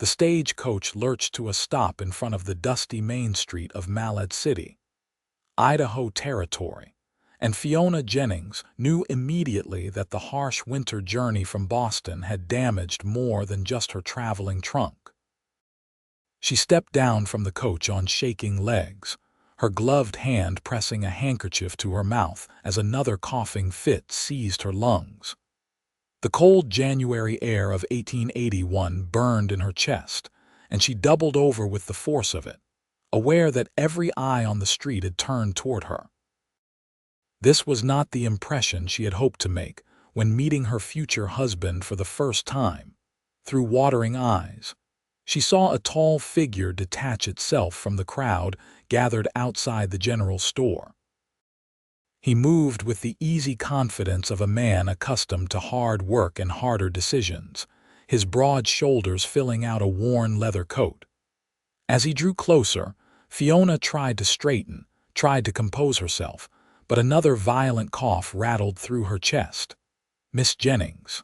The stagecoach lurched to a stop in front of the dusty main street of Malad City, Idaho Territory, and Fiona Jennings knew immediately that the harsh winter journey from Boston had damaged more than just her traveling trunk. She stepped down from the coach on shaking legs, her gloved hand pressing a handkerchief to her mouth as another coughing fit seized her lungs. The cold January air of 1881 burned in her chest, and she doubled over with the force of it, aware that every eye on the street had turned toward her. This was not the impression she had hoped to make when meeting her future husband for the first time. Through watering eyes, she saw a tall figure detach itself from the crowd gathered outside the general store. He moved with the easy confidence of a man accustomed to hard work and harder decisions, his broad shoulders filling out a worn leather coat. As he drew closer, Fiona tried to straighten, tried to compose herself, but another violent cough rattled through her chest. "Miss Jennings."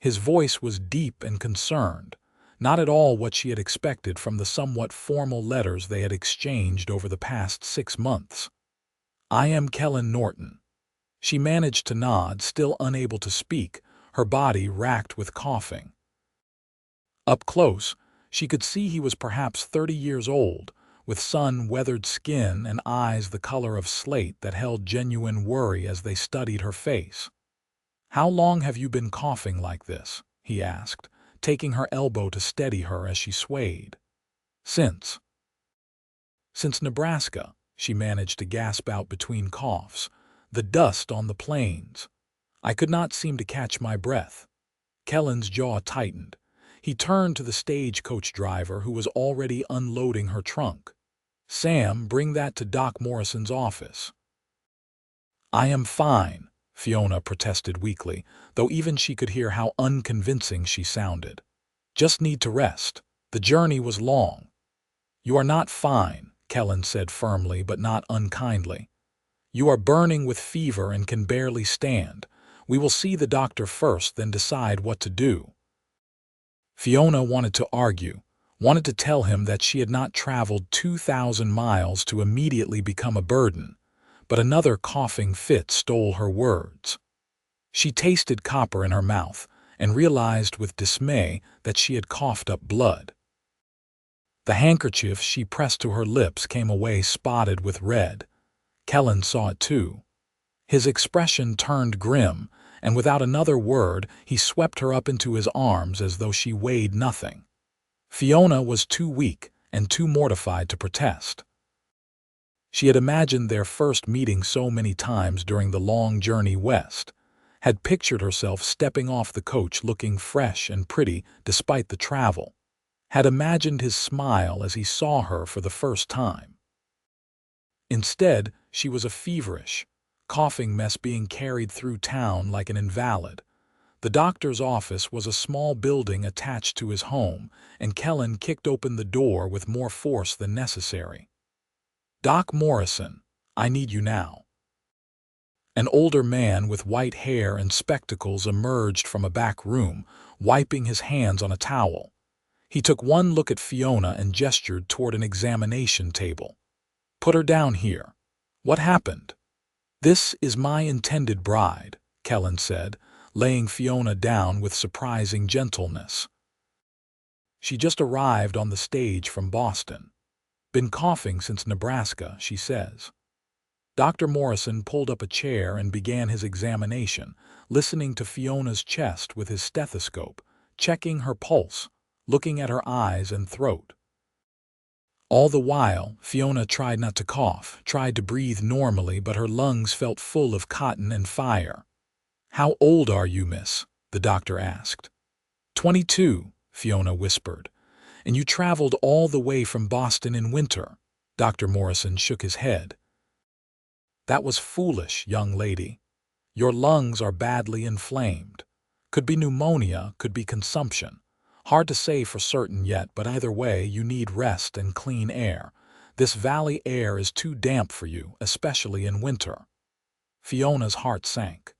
His voice was deep and concerned, not at all what she had expected from the somewhat formal letters they had exchanged over the past 6 months. "I am Kellan Norton." She managed to nod, still unable to speak, her body racked with coughing. Up close, she could see he was perhaps 30 years old, with sun-weathered skin and eyes the color of slate that held genuine worry as they studied her face. "How long have you been coughing like this?" he asked, taking her elbow to steady her as she swayed. Since Nebraska," she managed to gasp out between coughs. "The dust on the plains. I could not seem to catch my breath." Kellan's jaw tightened. He turned to the stagecoach driver who was already unloading her trunk. "Sam, bring that to Doc Morrison's office." "I am fine," Fiona protested weakly, though even she could hear how unconvincing she sounded. "Just need to rest. The journey was long." "You are not fine," Kellan said firmly but not unkindly. "You are burning with fever and can barely stand. We will see the doctor first, then decide what to do." Fiona wanted to argue, wanted to tell him that she had not traveled 2,000 miles to immediately become a burden, but another coughing fit stole her words. She tasted copper in her mouth and realized with dismay that she had coughed up blood. The handkerchief she pressed to her lips came away spotted with red. Kellan saw it too. His expression turned grim, and without another word he swept her up into his arms as though she weighed nothing. Fiona was too weak and too mortified to protest. She had imagined their first meeting so many times during the long journey west, had pictured herself stepping off the coach looking fresh and pretty despite the travel, had imagined his smile as he saw her for the first time. Instead, she was a feverish, coughing mess being carried through town like an invalid. The doctor's office was a small building attached to his home, and Kellan kicked open the door with more force than necessary. "Doc Morrison, I need you now." An older man with white hair and spectacles emerged from a back room, wiping his hands on a towel. He took one look at Fiona and gestured toward an examination table. "Put her down here." "What happened?" "This is my intended bride," Kellan said, laying Fiona down with surprising gentleness. "She just arrived on the stage from Boston. Been coughing since Nebraska, she says." Dr. Morrison pulled up a chair and began his examination, listening to Fiona's chest with his stethoscope, checking her pulse, looking at her eyes and throat. All the while, Fiona tried not to cough, tried to breathe normally, but her lungs felt full of cotton and fire. "How old are you, miss?" the doctor asked. 22, Fiona whispered. "And you traveled all the way from Boston in winter?" Dr. Morrison shook his head. "That was foolish, young lady. Your lungs are badly inflamed. Could be pneumonia, could be consumption. Hard to say for certain yet, but either way, you need rest and clean air. This valley air is too damp for you, especially in winter." Fiona's heart sank.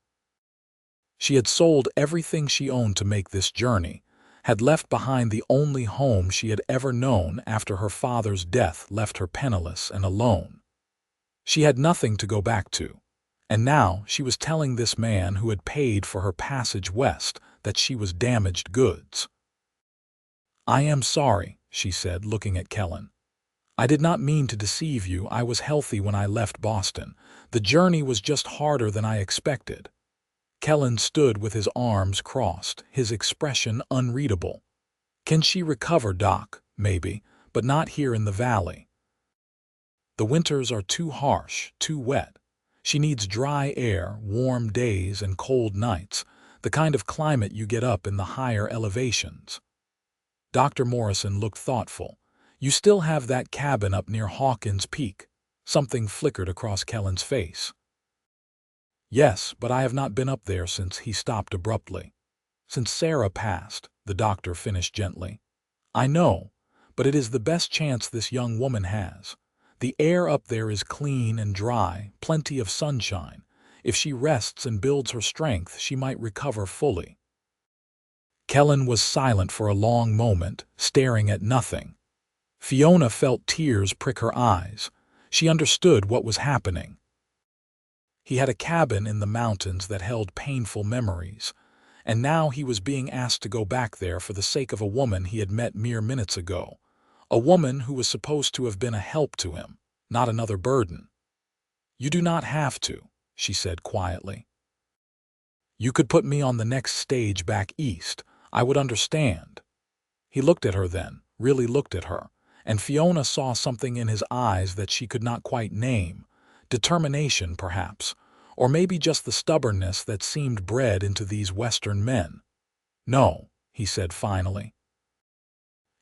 She had sold everything she owned to make this journey, had left behind the only home she had ever known after her father's death left her penniless and alone. She had nothing to go back to, and now she was telling this man who had paid for her passage west that she was damaged goods. "I am sorry," she said, looking at Kellan. "I did not mean to deceive you. I was healthy when I left Boston. The journey was just harder than I expected." Kellan stood with his arms crossed, his expression unreadable. "Can she recover, Doc? Maybe, but not here in the valley. The winters are too harsh, too wet. She needs dry air, warm days, and cold nights, the kind of climate you get up in the higher elevations." Dr. Morrison looked thoughtful. "You still have that cabin up near Hawkins Peak?" Something flickered across Kellan's face. "Yes, but I have not been up there since." He stopped abruptly. "Since Sarah passed," the doctor finished gently. "I know, but it is the best chance this young woman has. The air up there is clean and dry, plenty of sunshine. If she rests and builds her strength, she might recover fully." Kellan was silent for a long moment, staring at nothing. Fiona felt tears prick her eyes. She understood what was happening. He had a cabin in the mountains that held painful memories, and now he was being asked to go back there for the sake of a woman he had met mere minutes ago, a woman who was supposed to have been a help to him, not another burden. "You do not have to," she said quietly. "You could put me on the next stage back east. I would understand." He looked at her then, really looked at her, and Fiona saw something in his eyes that she could not quite name. Determination, perhaps, or maybe just the stubbornness that seemed bred into these Western men. "No," he said finally.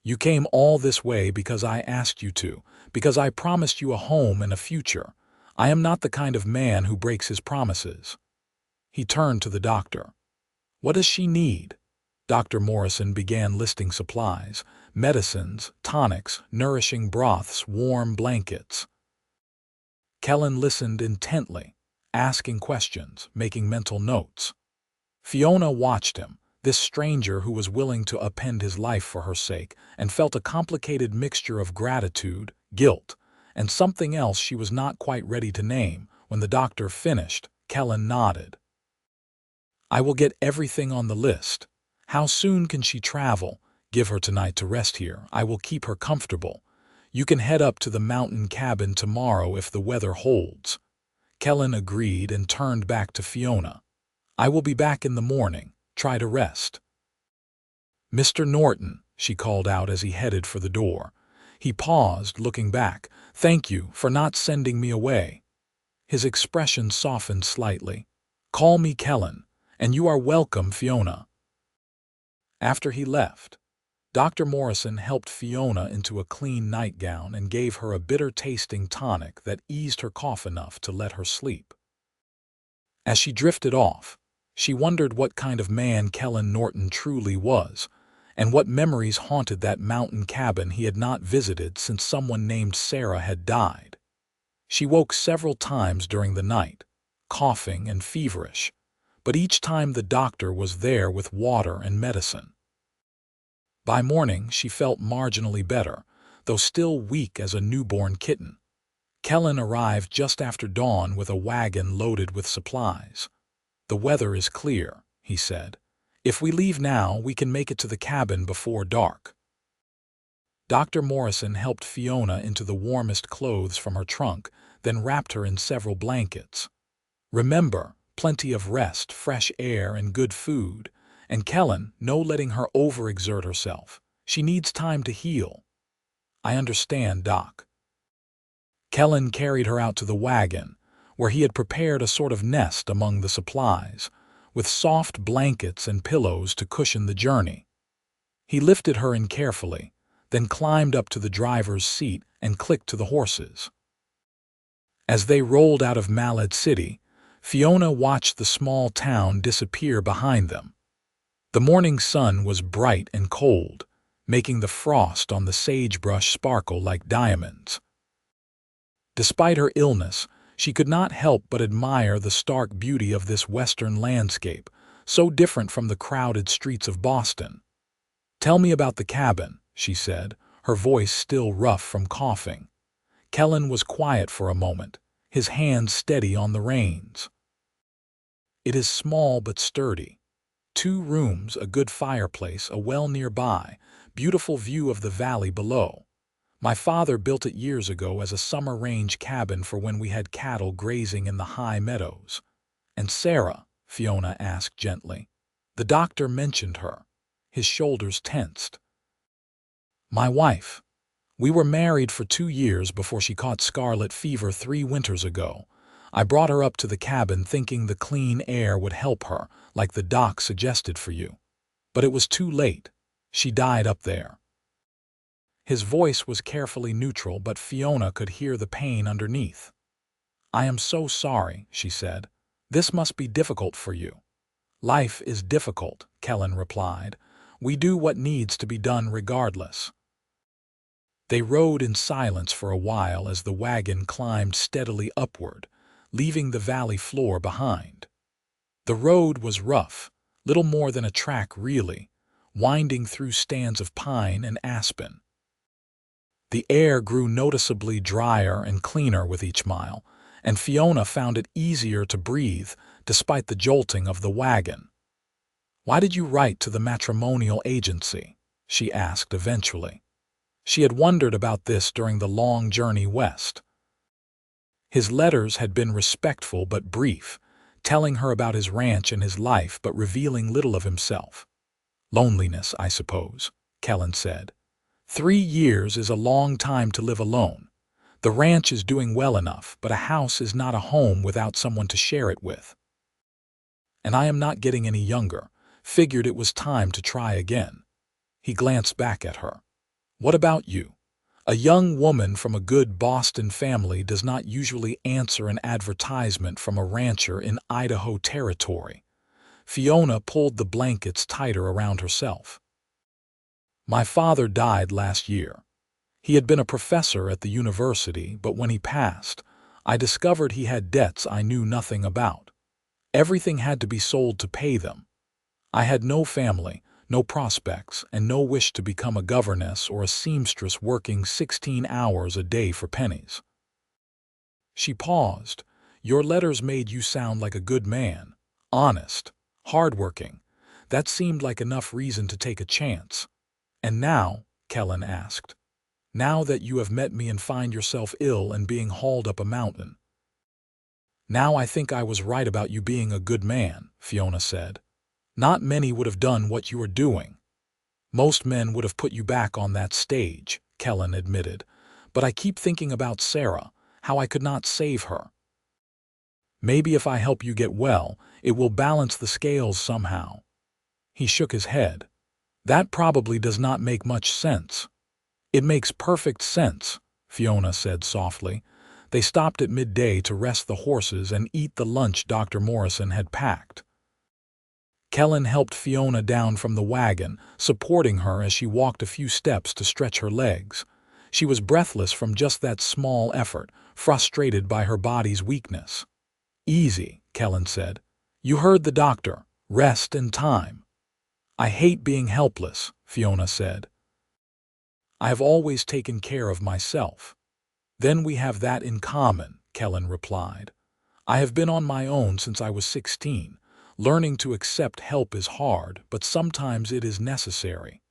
"You came all this way because I asked you to, because I promised you a home and a future. I am not the kind of man who breaks his promises." He turned to the doctor. "What does she need?" Dr. Morrison began listing supplies: medicines, tonics, nourishing broths, warm blankets. Kellan listened intently, asking questions, making mental notes. Fiona watched him, this stranger who was willing to upend his life for her sake, and felt a complicated mixture of gratitude, guilt, and something else she was not quite ready to name. When the doctor finished, Kellan nodded. "I will get everything on the list. How soon can she travel? Give her tonight to rest here. I will keep her comfortable. You can head up to the mountain cabin tomorrow if the weather holds." Kellan agreed and turned back to Fiona. "I will be back in the morning. Try to rest." "Mr. Norton," she called out as he headed for the door. He paused, looking back. "Thank you for not sending me away." His expression softened slightly. "Call me Kellan, and you are welcome, Fiona." After he left, Dr. Morrison helped Fiona into a clean nightgown and gave her a bitter-tasting tonic that eased her cough enough to let her sleep. As she drifted off, she wondered what kind of man Kellan Norton truly was, and what memories haunted that mountain cabin he had not visited since someone named Sarah had died. She woke several times during the night, coughing and feverish, but each time the doctor was there with water and medicine. By morning, she felt marginally better, though still weak as a newborn kitten. Kellan arrived just after dawn with a wagon loaded with supplies. "The weather is clear," he said. "If we leave now, we can make it to the cabin before dark." Dr. Morrison helped Fiona into the warmest clothes from her trunk, then wrapped her in several blankets. "Remember, plenty of rest, fresh air, and good food. And Kellan, no letting her overexert herself. She needs time to heal." "I understand, Doc." Kellan carried her out to the wagon, where he had prepared a sort of nest among the supplies, with soft blankets and pillows to cushion the journey. He lifted her in carefully, then climbed up to the driver's seat and clicked to the horses. As they rolled out of Malad City, Fiona watched the small town disappear behind them. The morning sun was bright and cold, making the frost on the sagebrush sparkle like diamonds. Despite her illness, she could not help but admire the stark beauty of this western landscape, so different from the crowded streets of Boston. "Tell me about the cabin," she said, her voice still rough from coughing. Kellan was quiet for a moment, his hands steady on the reins. "It is small but sturdy. 2 rooms, a good fireplace, a well nearby, beautiful view of the valley below. My father built it years ago as a summer range cabin for when we had cattle grazing in the high meadows." "And Sarah?" Fiona asked gently. The doctor mentioned her. His shoulders tensed. "My wife. We were married for 2 years before she caught scarlet fever 3 winters ago. I brought her up to the cabin thinking the clean air would help her, like the doc suggested for you. But it was too late. She died up there." His voice was carefully neutral, but Fiona could hear the pain underneath. "I am so sorry," she said. "This must be difficult for you." "Life is difficult," Kellan replied. "We do what needs to be done regardless." They rode in silence for a while as the wagon climbed steadily upward, leaving the valley floor behind. The road was rough, little more than a track really, winding through stands of pine and aspen. The air grew noticeably drier and cleaner with each mile, and Fiona found it easier to breathe despite the jolting of the wagon. "Why did you write to the matrimonial agency?" she asked eventually. She had wondered about this during the long journey west. His letters had been respectful but brief, telling her about his ranch and his life but revealing little of himself. "Loneliness, I suppose," Kellan said. 3 years is a long time to live alone. The ranch is doing well enough, but a house is not a home without someone to share it with. And I am not getting any younger. Figured it was time to try again." He glanced back at her. "What about you? A young woman from a good Boston family does not usually answer an advertisement from a rancher in Idaho Territory." Fiona pulled the blankets tighter around herself. "My father died last year. He had been a professor at the university, but when he passed, I discovered he had debts I knew nothing about. Everything had to be sold to pay them. I had no family, no prospects, and no wish to become a governess or a seamstress working 16 hours a day for pennies." She paused. "Your letters made you sound like a good man, honest, hardworking. That seemed like enough reason to take a chance." "And now," Kellan asked, "now that you have met me and find yourself ill and being hauled up a mountain?" "Now I think I was right about you being a good man," Fiona said. "Not many would have done what you are doing." "Most men would have put you back on that stage," Kellan admitted. "But I keep thinking about Sarah, how I could not save her. Maybe if I help you get well, it will balance the scales somehow." He shook his head. "That probably does not make much sense." "It makes perfect sense," Fiona said softly. They stopped at midday to rest the horses and eat the lunch Dr. Morrison had packed. Kellan helped Fiona down from the wagon, supporting her as she walked a few steps to stretch her legs. She was breathless from just that small effort, frustrated by her body's weakness. "Easy," Kellan said. "You heard the doctor. Rest and time." "I hate being helpless," Fiona said. "I have always taken care of myself." "Then we have that in common," Kellan replied. "I have been on my own since I was 16. Learning to accept help is hard, but sometimes it is necessary."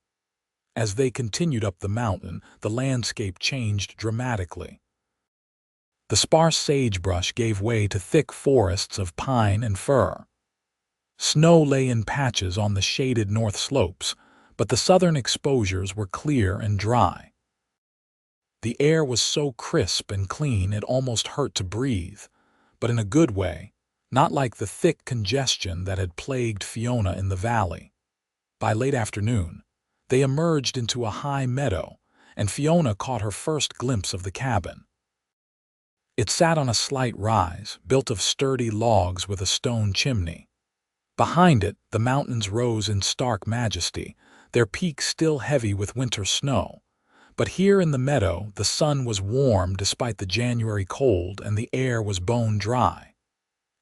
As they continued up the mountain, the landscape changed dramatically. The sparse sagebrush gave way to thick forests of pine and fir. Snow lay in patches on the shaded north slopes, but the southern exposures were clear and dry. The air was so crisp and clean it almost hurt to breathe, but in a good way, not like the thick congestion that had plagued Fiona in the valley. By late afternoon, they emerged into a high meadow, and Fiona caught her first glimpse of the cabin. It sat on a slight rise, built of sturdy logs with a stone chimney. Behind it, the mountains rose in stark majesty, their peaks still heavy with winter snow. But here in the meadow, the sun was warm despite the January cold and the air was bone dry.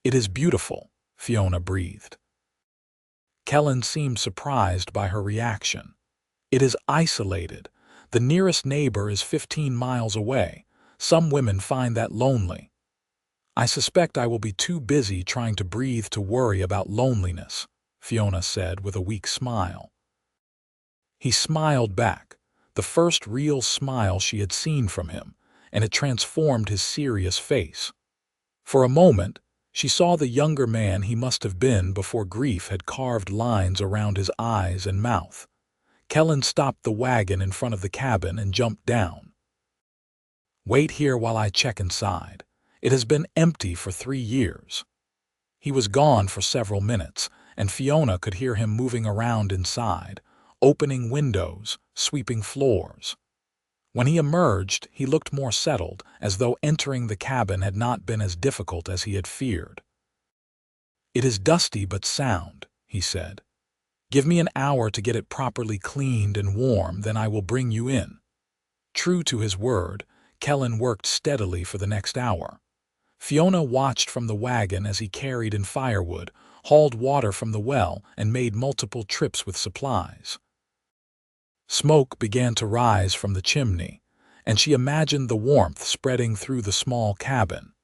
"It is beautiful," Fiona breathed. Kellan seemed surprised by her reaction. It is isolated. The nearest neighbor is 15 miles away. Some women find that lonely. I suspect I will be too busy trying to breathe to worry about loneliness, Fiona said with a weak smile. He smiled back, the first real smile she had seen from him, and it transformed his serious face. For a moment, she saw the younger man he must have been before grief had carved lines around his eyes and mouth. Kellan stopped the wagon in front of the cabin and jumped down. "Wait here while I check inside. It has been empty for 3 years." He was gone for several minutes, and Fiona could hear him moving around inside, opening windows, sweeping floors. When he emerged, he looked more settled, as though entering the cabin had not been as difficult as he had feared. "It is dusty but sound," he said. "Give me an hour to get it properly cleaned and warm, then I will bring you in." True to his word, Kellan worked steadily for the next hour. Fiona watched from the wagon as he carried in firewood, hauled water from the well, and made multiple trips with supplies. Smoke began to rise from the chimney, and she imagined the warmth spreading through the small cabin.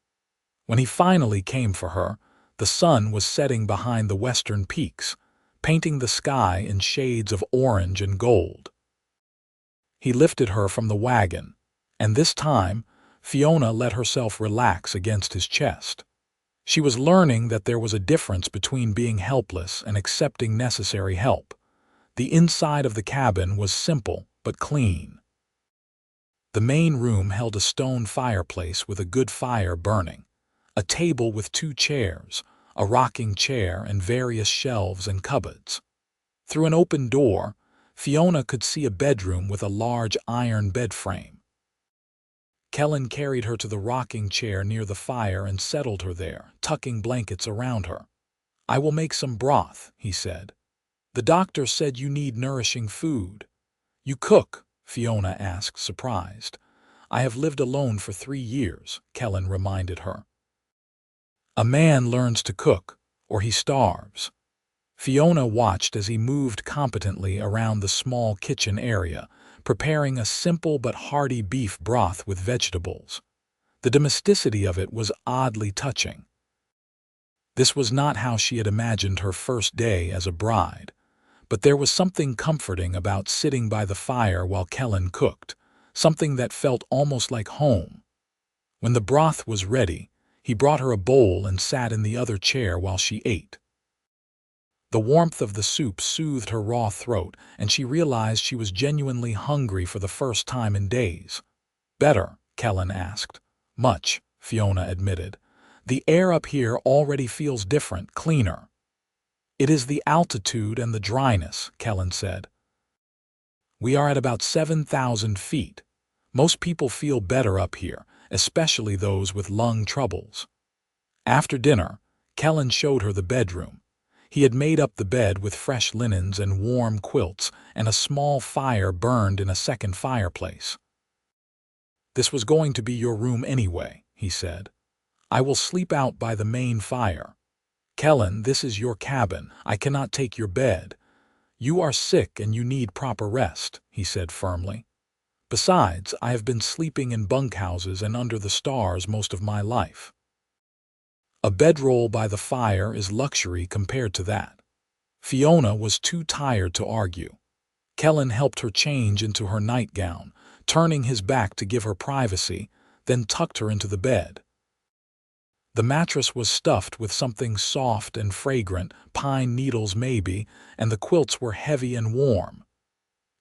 When he finally came for her, the sun was setting behind the western peaks, painting the sky in shades of orange and gold. He lifted her from the wagon, and this time, Fiona let herself relax against his chest. She was learning that there was a difference between being helpless and accepting necessary help. The inside of the cabin was simple but clean. The main room held a stone fireplace with a good fire burning, a table with 2 chairs, a rocking chair, and various shelves and cupboards. Through an open door, Fiona could see a bedroom with a large iron bed frame. Kellan carried her to the rocking chair near the fire and settled her there, tucking blankets around her. "I will make some broth," he said. "The doctor said you need nourishing food." "You cook?" Fiona asked, surprised. "I have lived alone for 3 years," Kellan reminded her. "A man learns to cook, or he starves." Fiona watched as he moved competently around the small kitchen area, preparing a simple but hearty beef broth with vegetables. The domesticity of it was oddly touching. This was not how she had imagined her first day as a bride, but there was something comforting about sitting by the fire while Kellan cooked, something that felt almost like home. When the broth was ready, he brought her a bowl and sat in the other chair while she ate. The warmth of the soup soothed her raw throat, and she realized she was genuinely hungry for the first time in days. "Better?" Kellan asked. "Much," Fiona admitted. "The air up here already feels different, cleaner." "It is the altitude and the dryness," Kellan said. "We are at about 7,000 feet. Most people feel better up here, especially those with lung troubles." After dinner, Kellan showed her the bedroom. He had made up the bed with fresh linens and warm quilts, and a small fire burned in a second fireplace. "This was going to be your room anyway," he said. "I will sleep out by the main fire." "Kellan, this is your cabin. I cannot take your bed. You are sick and you need proper rest," he said firmly. "Besides, I have been sleeping in bunkhouses and under the stars most of my life. A bedroll by the fire is luxury compared to that." Fiona was too tired to argue. Kellan helped her change into her nightgown, turning his back to give her privacy, then tucked her into the bed. The mattress was stuffed with something soft and fragrant, pine needles maybe, and the quilts were heavy and warm.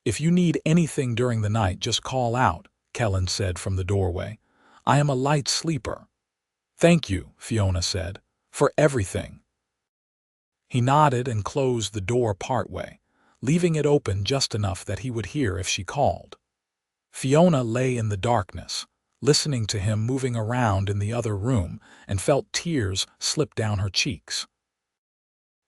"If you need anything during the night, just call out," Kellan said from the doorway. "I am a light sleeper." "Thank you," Fiona said, "for everything." He nodded and closed the door partway, leaving it open just enough that he would hear if she called. Fiona lay in the darkness, listening to him moving around in the other room, and felt tears slip down her cheeks.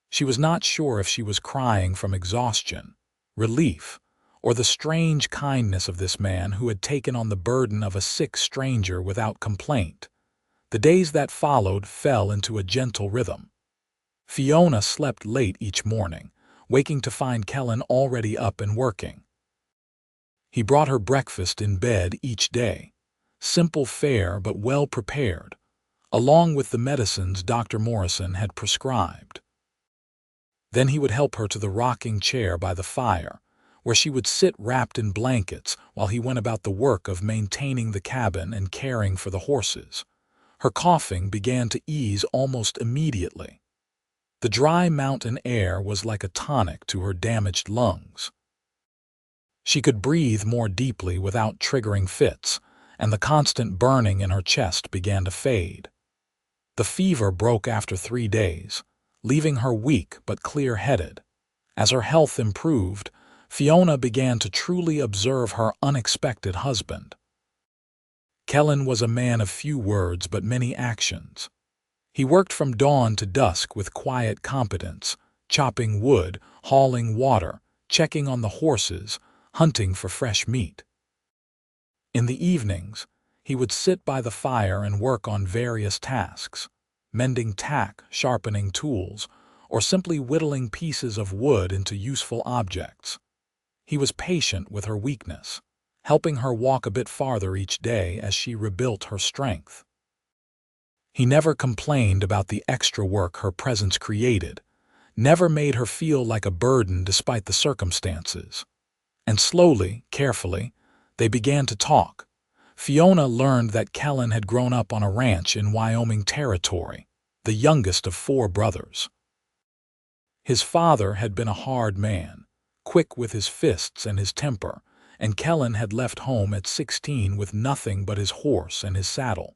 She was not sure if she was crying from exhaustion, relief, or the strange kindness of this man who had taken on the burden of a sick stranger without complaint. The days that followed fell into a gentle rhythm. Fiona slept late each morning, waking to find Kellan already up and working. He brought her breakfast in bed each day, simple fare but well prepared, along with the medicines Dr. Morrison had prescribed. Then he would help her to the rocking chair by the fire, where she would sit wrapped in blankets while he went about the work of maintaining the cabin and caring for the horses. Her coughing began to ease almost immediately. The dry mountain air was like a tonic to her damaged lungs. She could breathe more deeply without triggering fits, and the constant burning in her chest began to fade. The fever broke after 3 days, leaving her weak but clear-headed. As her health improved, Fiona began to truly observe her unexpected husband. Kellan was a man of few words but many actions. He worked from dawn to dusk with quiet competence, chopping wood, hauling water, checking on the horses, hunting for fresh meat. In the evenings, he would sit by the fire and work on various tasks, mending tack, sharpening tools, or simply whittling pieces of wood into useful objects. He was patient with her weakness, helping her walk a bit farther each day as she rebuilt her strength. He never complained about the extra work her presence created, never made her feel like a burden despite the circumstances. And slowly, carefully, they began to talk. Fiona learned that Kellan had grown up on a ranch in Wyoming Territory, the youngest of 4 brothers. His father had been a hard man, quick with his fists and his temper, and Kellan had left home at 16 with nothing but his horse and his saddle.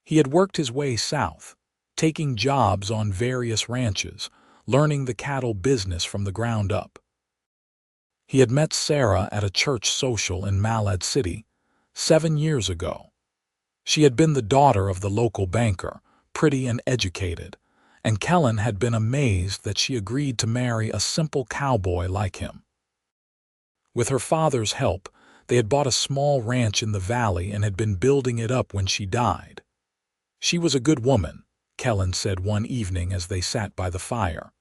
He had worked his way south, taking jobs on various ranches, learning the cattle business from the ground up. He had met Sarah at a church social in Malad City 7 years ago. She had been the daughter of the local banker, pretty and educated, and Kellan had been amazed that she agreed to marry a simple cowboy like him. With her father's help, they had bought a small ranch in the valley and had been building it up when she died. She was a good woman, Kellan said one evening as they sat by the fire.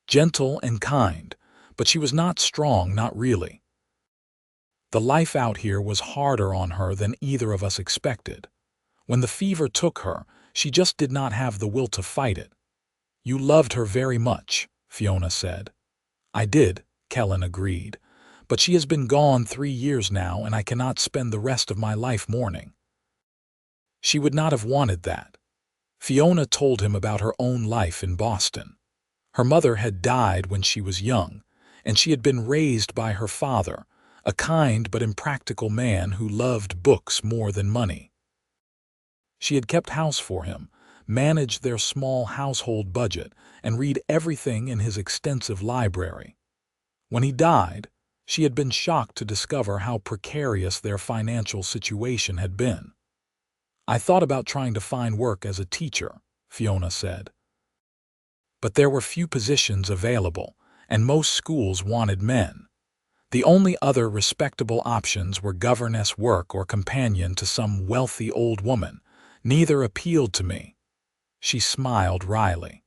Gentle and kind, but she was not strong, not really. The life out here was harder on her than either of us expected. When the fever took her, she just did not have the will to fight it. You loved her very much, Fiona said. I did, Kellan agreed, but she has been gone 3 years now and I cannot spend the rest of my life mourning. She would not have wanted that. Fiona told him about her own life in Boston. Her mother had died when she was young, and she had been raised by her father, a kind but impractical man who loved books more than money. She had kept house for him, managed their small household budget, and read everything in his extensive library. When he died, she had been shocked to discover how precarious their financial situation had been. I thought about trying to find work as a teacher, Fiona said. But there were few positions available, and most schools wanted men. The only other respectable options were governess work or companion to some wealthy old woman. Neither appealed to me. She smiled wryly.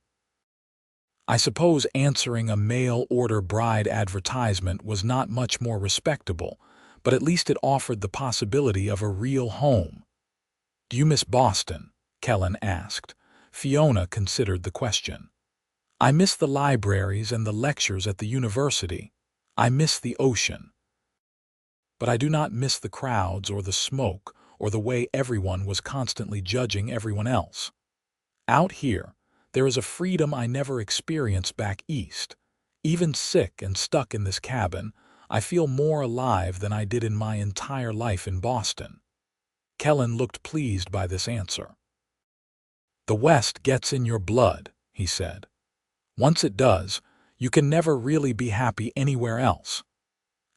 I suppose answering a mail-order bride advertisement was not much more respectable, but at least it offered the possibility of a real home. Do you miss Boston? Kellan asked. Fiona considered the question. I miss the libraries and the lectures at the university. I miss the ocean. But I do not miss the crowds or the smoke or the way everyone was constantly judging everyone else. Out here, there is a freedom I never experienced back east. Even sick and stuck in this cabin, I feel more alive than I did in my entire life in Boston. Kellan looked pleased by this answer. The West gets in your blood, he said. Once it does, you can never really be happy anywhere else.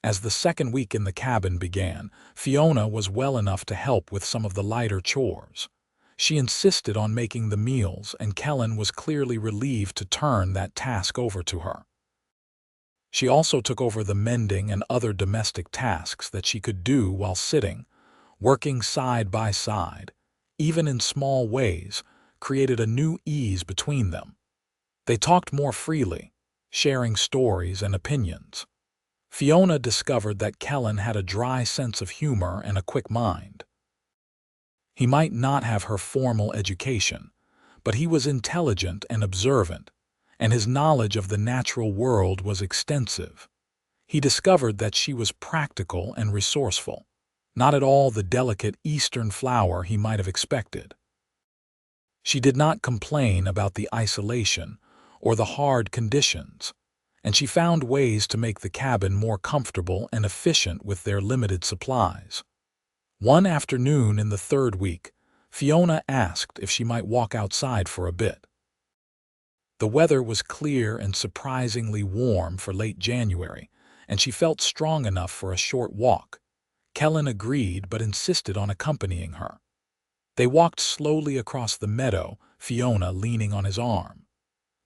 As the second week in the cabin began, Fiona was well enough to help with some of the lighter chores. She insisted on making the meals, and Kellan was clearly relieved to turn that task over to her. She also took over the mending and other domestic tasks that she could do while sitting, working side by side, even in small ways, created a new ease between them. They talked more freely, sharing stories and opinions. Fiona discovered that Kellan had a dry sense of humor and a quick mind. He might not have her formal education, but he was intelligent and observant, and his knowledge of the natural world was extensive. He discovered that she was practical and resourceful, not at all the delicate Eastern flower he might have expected. She did not complain about the isolation or the hard conditions, and she found ways to make the cabin more comfortable and efficient with their limited supplies. One afternoon in the third week, Fiona asked if she might walk outside for a bit. The weather was clear and surprisingly warm for late January, and she felt strong enough for a short walk. Kellan agreed but insisted on accompanying her. They walked slowly across the meadow, Fiona leaning on his arm.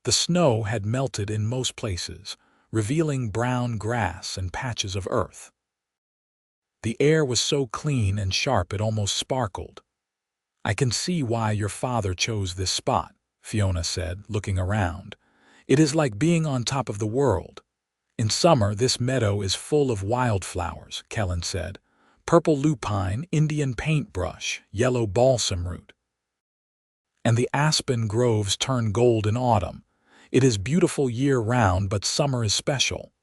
The snow had melted in most places, revealing brown grass and patches of earth. The air was so clean and sharp it almost sparkled. "I can see why your father chose this spot," Fiona said, looking around. "It is like being on top of the world." "In summer, this meadow is full of wildflowers," Kellan said. "Purple lupine, Indian paintbrush, yellow balsam root. And the aspen groves turn gold in autumn. It is beautiful year-round, but summer is special."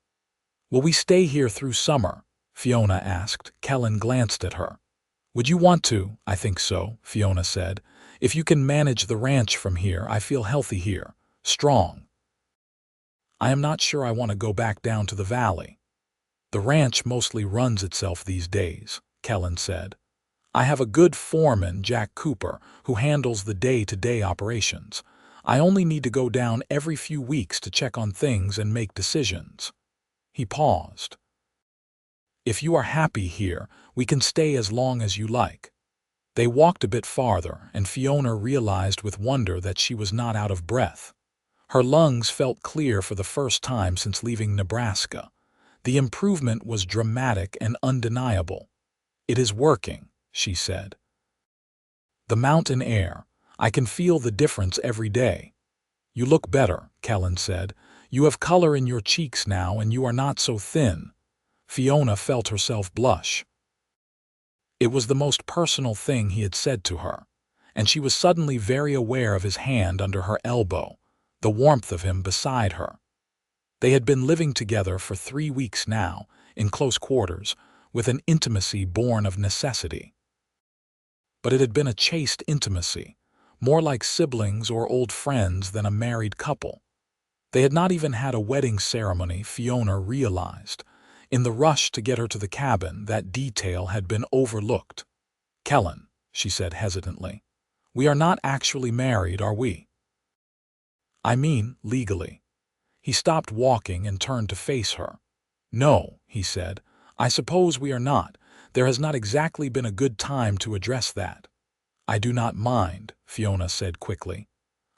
"Will we stay here through summer?" Fiona asked. Kellan glanced at her. "Would you want to?" "I think so," Fiona said. "If you can manage the ranch from here, I feel healthy here, strong. I am not sure I want to go back down to the valley." "The ranch mostly runs itself these days," Kellan said. "I have a good foreman, Jack Cooper, who handles the day-to-day operations. I only need to go down every few weeks to check on things and make decisions." He paused. "If you are happy here, we can stay as long as you like." They walked a bit farther, and Fiona realized with wonder that she was not out of breath. Her lungs felt clear for the first time since leaving Nebraska. The improvement was dramatic and undeniable. "It is working," she said. "The mountain air. I can feel the difference every day." "You look better," Kellan said. "You have color in your cheeks now, and you are not so thin." Fiona felt herself blush. It was the most personal thing he had said to her, and she was suddenly very aware of his hand under her elbow, the warmth of him beside her. They had been living together for 3 weeks now, in close quarters, with an intimacy born of necessity. But it had been a chaste intimacy, more like siblings or old friends than a married couple. They had not even had a wedding ceremony, Fiona realized. In the rush to get her to the cabin, that detail had been overlooked. "Kellan," she said hesitantly, "we are not actually married, are we?" "I mean, legally." He stopped walking and turned to face her. "No," he said, "I suppose we are not. There has not exactly been a good time to address that." "I do not mind," Fiona said quickly.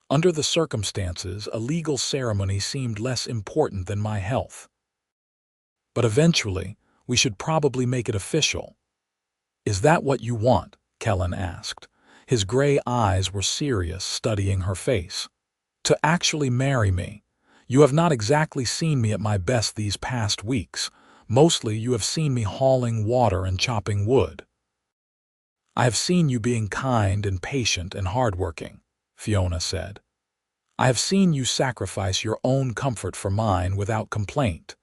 "Under the circumstances, a legal ceremony seemed less important than my health. But eventually, we should probably make it official." "Is that what you want?" Kellan asked. His gray eyes were serious, studying her face. "To actually marry me. You have not exactly seen me at my best these past weeks. Mostly you have seen me hauling water and chopping wood." "I have seen you being kind and patient and hardworking," Fiona said. "I have seen you sacrifice your own comfort for mine without complaint.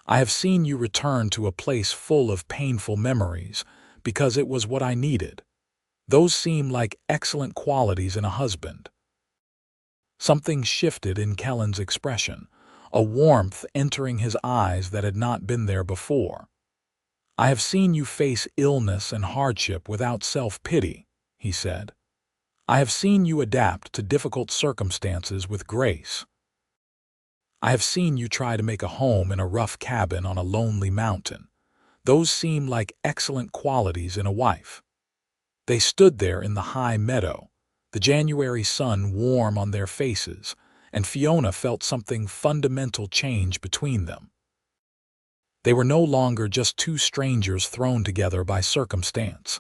I have seen you return to a place full of painful memories because it was what I needed. Those seem like excellent qualities in a husband." Something shifted in Kellan's expression, a warmth entering his eyes that had not been there before. "I have seen you face illness and hardship without self-pity," he said. "I have seen you adapt to difficult circumstances with grace. I have seen you try to make a home in a rough cabin on a lonely mountain. Those seem like excellent qualities in a wife." They stood there in the high meadow, the January sun warm on their faces, and Fiona felt something fundamental change between them. They were no longer just two strangers thrown together by circumstance.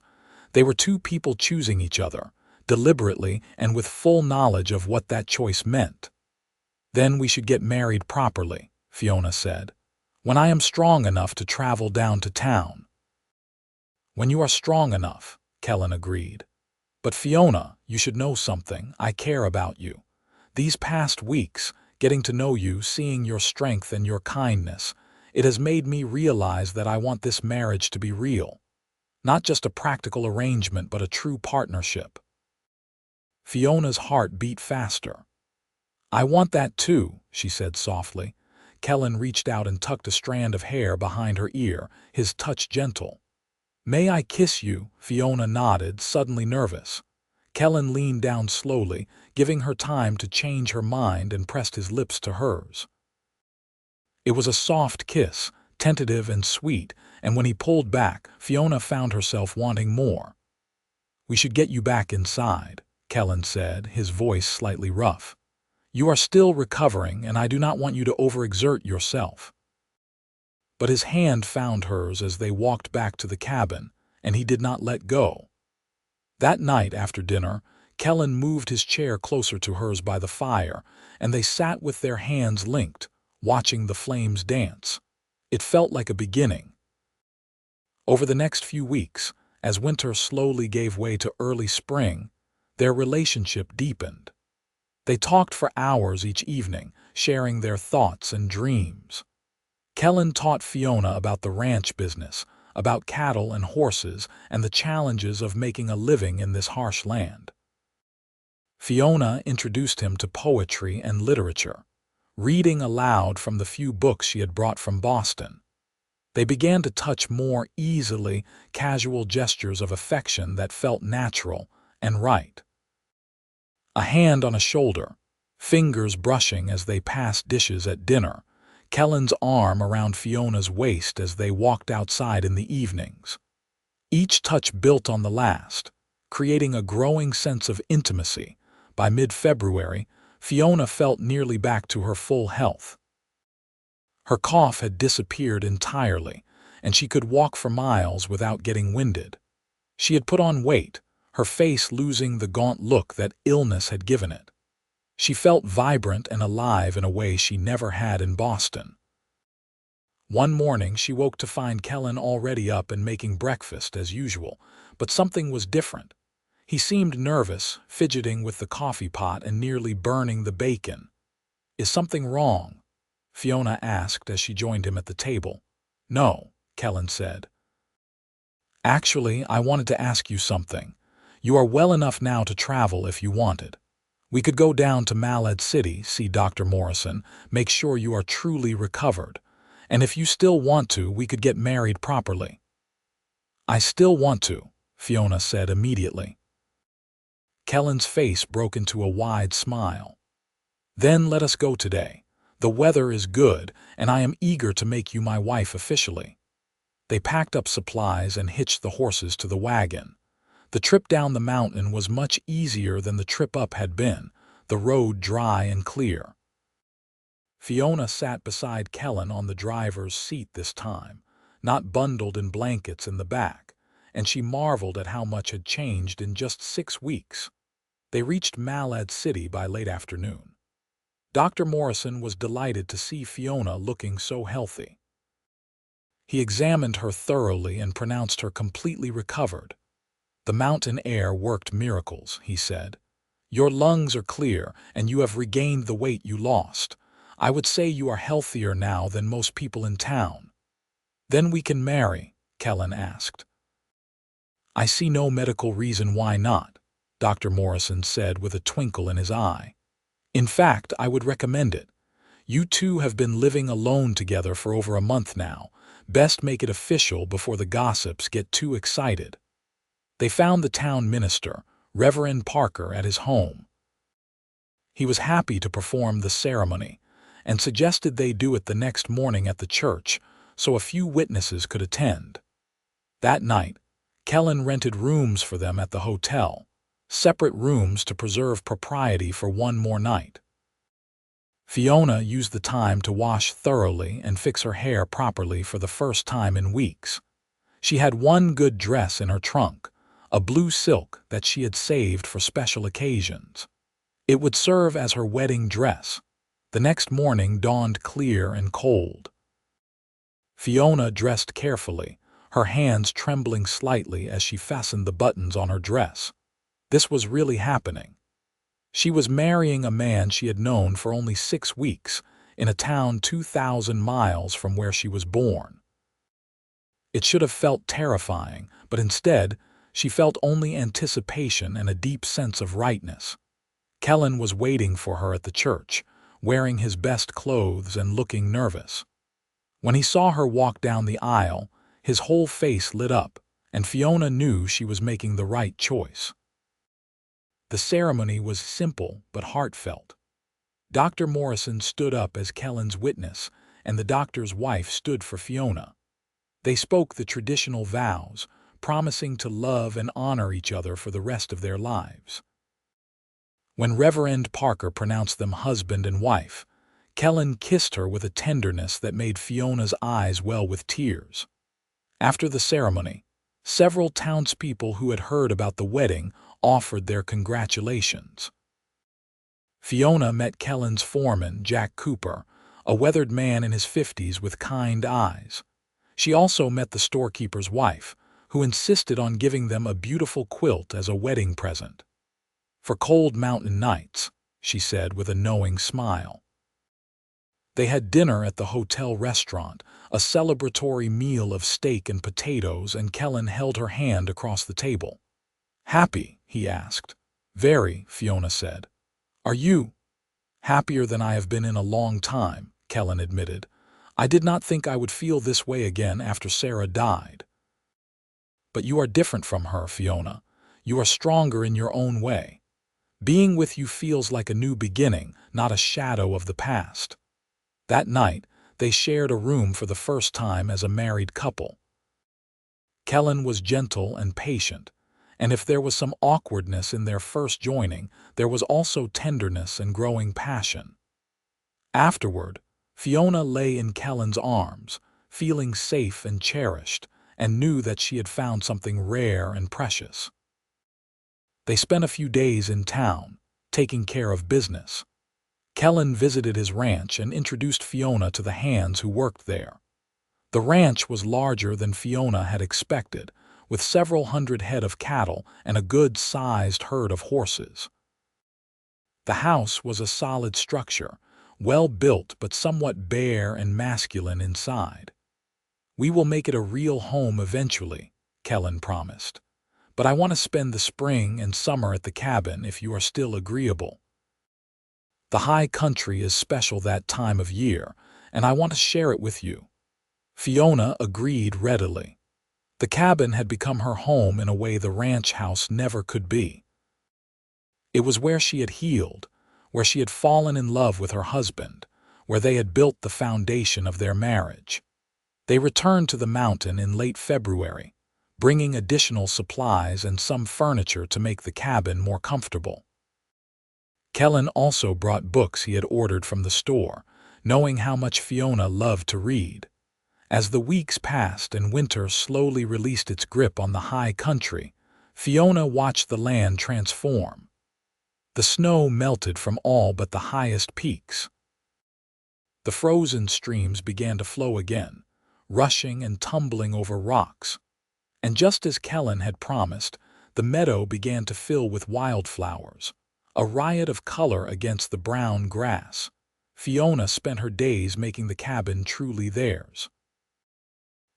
They were two people choosing each other, deliberately and with full knowledge of what that choice meant. "Then we should get married properly," Fiona said. When I am strong enough to travel down to town. When you are strong enough, Kellan agreed. But Fiona, you should know something. I care about you. These past weeks, getting to know you, seeing your strength and your kindness, it has made me realize that I want this marriage to be real. Not just a practical arrangement, but a true partnership. Fiona's heart beat faster. I want that too, she said softly. Kellan reached out and tucked a strand of hair behind her ear, his touch gentle. May I kiss you? Fiona nodded, suddenly nervous. Kellan leaned down slowly, giving her time to change her mind, and pressed his lips to hers. It was a soft kiss, tentative and sweet, and when he pulled back, Fiona found herself wanting more. We should get you back inside, Kellan said, his voice slightly rough. You are still recovering, and I do not want you to overexert yourself. But his hand found hers as they walked back to the cabin, and he did not let go. That night after dinner, Kellan moved his chair closer to hers by the fire, and they sat with their hands linked, watching the flames dance. It felt like a beginning. Over the next few weeks, as winter slowly gave way to early spring, their relationship deepened. They talked for hours each evening, sharing their thoughts and dreams. Kellan taught Fiona about the ranch business, about cattle and horses, and the challenges of making a living in this harsh land. Fiona introduced him to poetry and literature, reading aloud from the few books she had brought from Boston. They began to touch more easily, casual gestures of affection that felt natural and right. A hand on a shoulder, fingers brushing as they passed dishes at dinner, Kellan's arm around Fiona's waist as they walked outside in the evenings. Each touch built on the last, creating a growing sense of intimacy. By mid-February, Fiona felt nearly back to her full health. Her cough had disappeared entirely, and she could walk for miles without getting winded. She had put on weight, her face losing the gaunt look that illness had given it. She felt vibrant and alive in a way she never had in Boston. One morning she woke to find Kellan already up and making breakfast as usual, but something was different. He seemed nervous, fidgeting with the coffee pot and nearly burning the bacon. Is something wrong? Fiona asked as she joined him at the table. No, Kellan said. Actually, I wanted to ask you something. You are well enough now to travel if you wanted. We could go down to Malad City, see Dr. Morrison, make sure you are truly recovered. And if you still want to, we could get married properly. I still want to, Fiona said immediately. Kellan's face broke into a wide smile. Then let us go today. The weather is good, and I am eager to make you my wife officially. They packed up supplies and hitched the horses to the wagon. The trip down the mountain was much easier than the trip up had been, the road dry and clear. Fiona sat beside Kellan on the driver's seat this time, not bundled in blankets in the back, and she marveled at how much had changed in just 6 weeks. They reached Malad City by late afternoon. Dr. Morrison was delighted to see Fiona looking so healthy. He examined her thoroughly and pronounced her completely recovered. The mountain air worked miracles, he said. Your lungs are clear, and you have regained the weight you lost. I would say you are healthier now than most people in town. Then we can marry, Kellan asked. I see no medical reason why not, Dr. Morrison said with a twinkle in his eye. In fact, I would recommend it. You two have been living alone together for over a month now. Best make it official before the gossips get too excited. They found the town minister, Reverend Parker, at his home. He was happy to perform the ceremony and suggested they do it the next morning at the church so a few witnesses could attend. That night, Kellan rented rooms for them at the hotel, separate rooms to preserve propriety for one more night. Fiona used the time to wash thoroughly and fix her hair properly for the first time in weeks. She had one good dress in her trunk, a blue silk that she had saved for special occasions. It would serve as her wedding dress. The next morning dawned clear and cold. Fiona dressed carefully, her hands trembling slightly as she fastened the buttons on her dress. This was really happening. She was marrying a man she had known for only 6 weeks in a town 2,000 miles from where she was born. It should have felt terrifying, but instead, she felt only anticipation and a deep sense of rightness. Kellan was waiting for her at the church, wearing his best clothes and looking nervous. When he saw her walk down the aisle, his whole face lit up, and Fiona knew she was making the right choice. The ceremony was simple but heartfelt. Dr. Morrison stood up as Kellan's witness, and the doctor's wife stood for Fiona. They spoke the traditional vows, promising to love and honor each other for the rest of their lives. When Reverend Parker pronounced them husband and wife, Kellan kissed her with a tenderness that made Fiona's eyes well with tears. After the ceremony, several townspeople who had heard about the wedding offered their congratulations. Fiona met Kellan's foreman, Jack Cooper, a weathered man in his 50s with kind eyes. She also met the storekeeper's wife, who insisted on giving them a beautiful quilt as a wedding present. "For cold mountain nights," she said with a knowing smile. They had dinner at the hotel restaurant, a celebratory meal of steak and potatoes, and Kellan held her hand across the table. "Happy?" he asked. "Very," Fiona said. "Are you?" "Happier than I have been in a long time," Kellan admitted. "I did not think I would feel this way again after Sarah died." "But you are different from her, Fiona. You are stronger in your own way. Being with you feels like a new beginning, not a shadow of the past." That night, they shared a room for the first time as a married couple. Kellan was gentle and patient, and if there was some awkwardness in their first joining, there was also tenderness and growing passion. Afterward, Fiona lay in Kellan's arms, feeling safe and cherished, and knew that she had found something rare and precious. They spent a few days in town, taking care of business. Kellan visited his ranch and introduced Fiona to the hands who worked there. The ranch was larger than Fiona had expected, with several hundred head of cattle and a good-sized herd of horses. The house was a solid structure, well built but somewhat bare and masculine inside. "We will make it a real home eventually," Kellan promised. "But I want to spend the spring and summer at the cabin if you are still agreeable. The high country is special that time of year, and I want to share it with you." Fiona agreed readily. The cabin had become her home in a way the ranch house never could be. It was where she had healed, where she had fallen in love with her husband, where they had built the foundation of their marriage. They returned to the mountain in late February, bringing additional supplies and some furniture to make the cabin more comfortable. Kellan also brought books he had ordered from the store, knowing how much Fiona loved to read. As the weeks passed and winter slowly released its grip on the high country, Fiona watched the land transform. The snow melted from all but the highest peaks. The frozen streams began to flow again, rushing and tumbling over rocks. And just as Kellan had promised, the meadow began to fill with wildflowers, a riot of color against the brown grass. Fiona spent her days making the cabin truly theirs.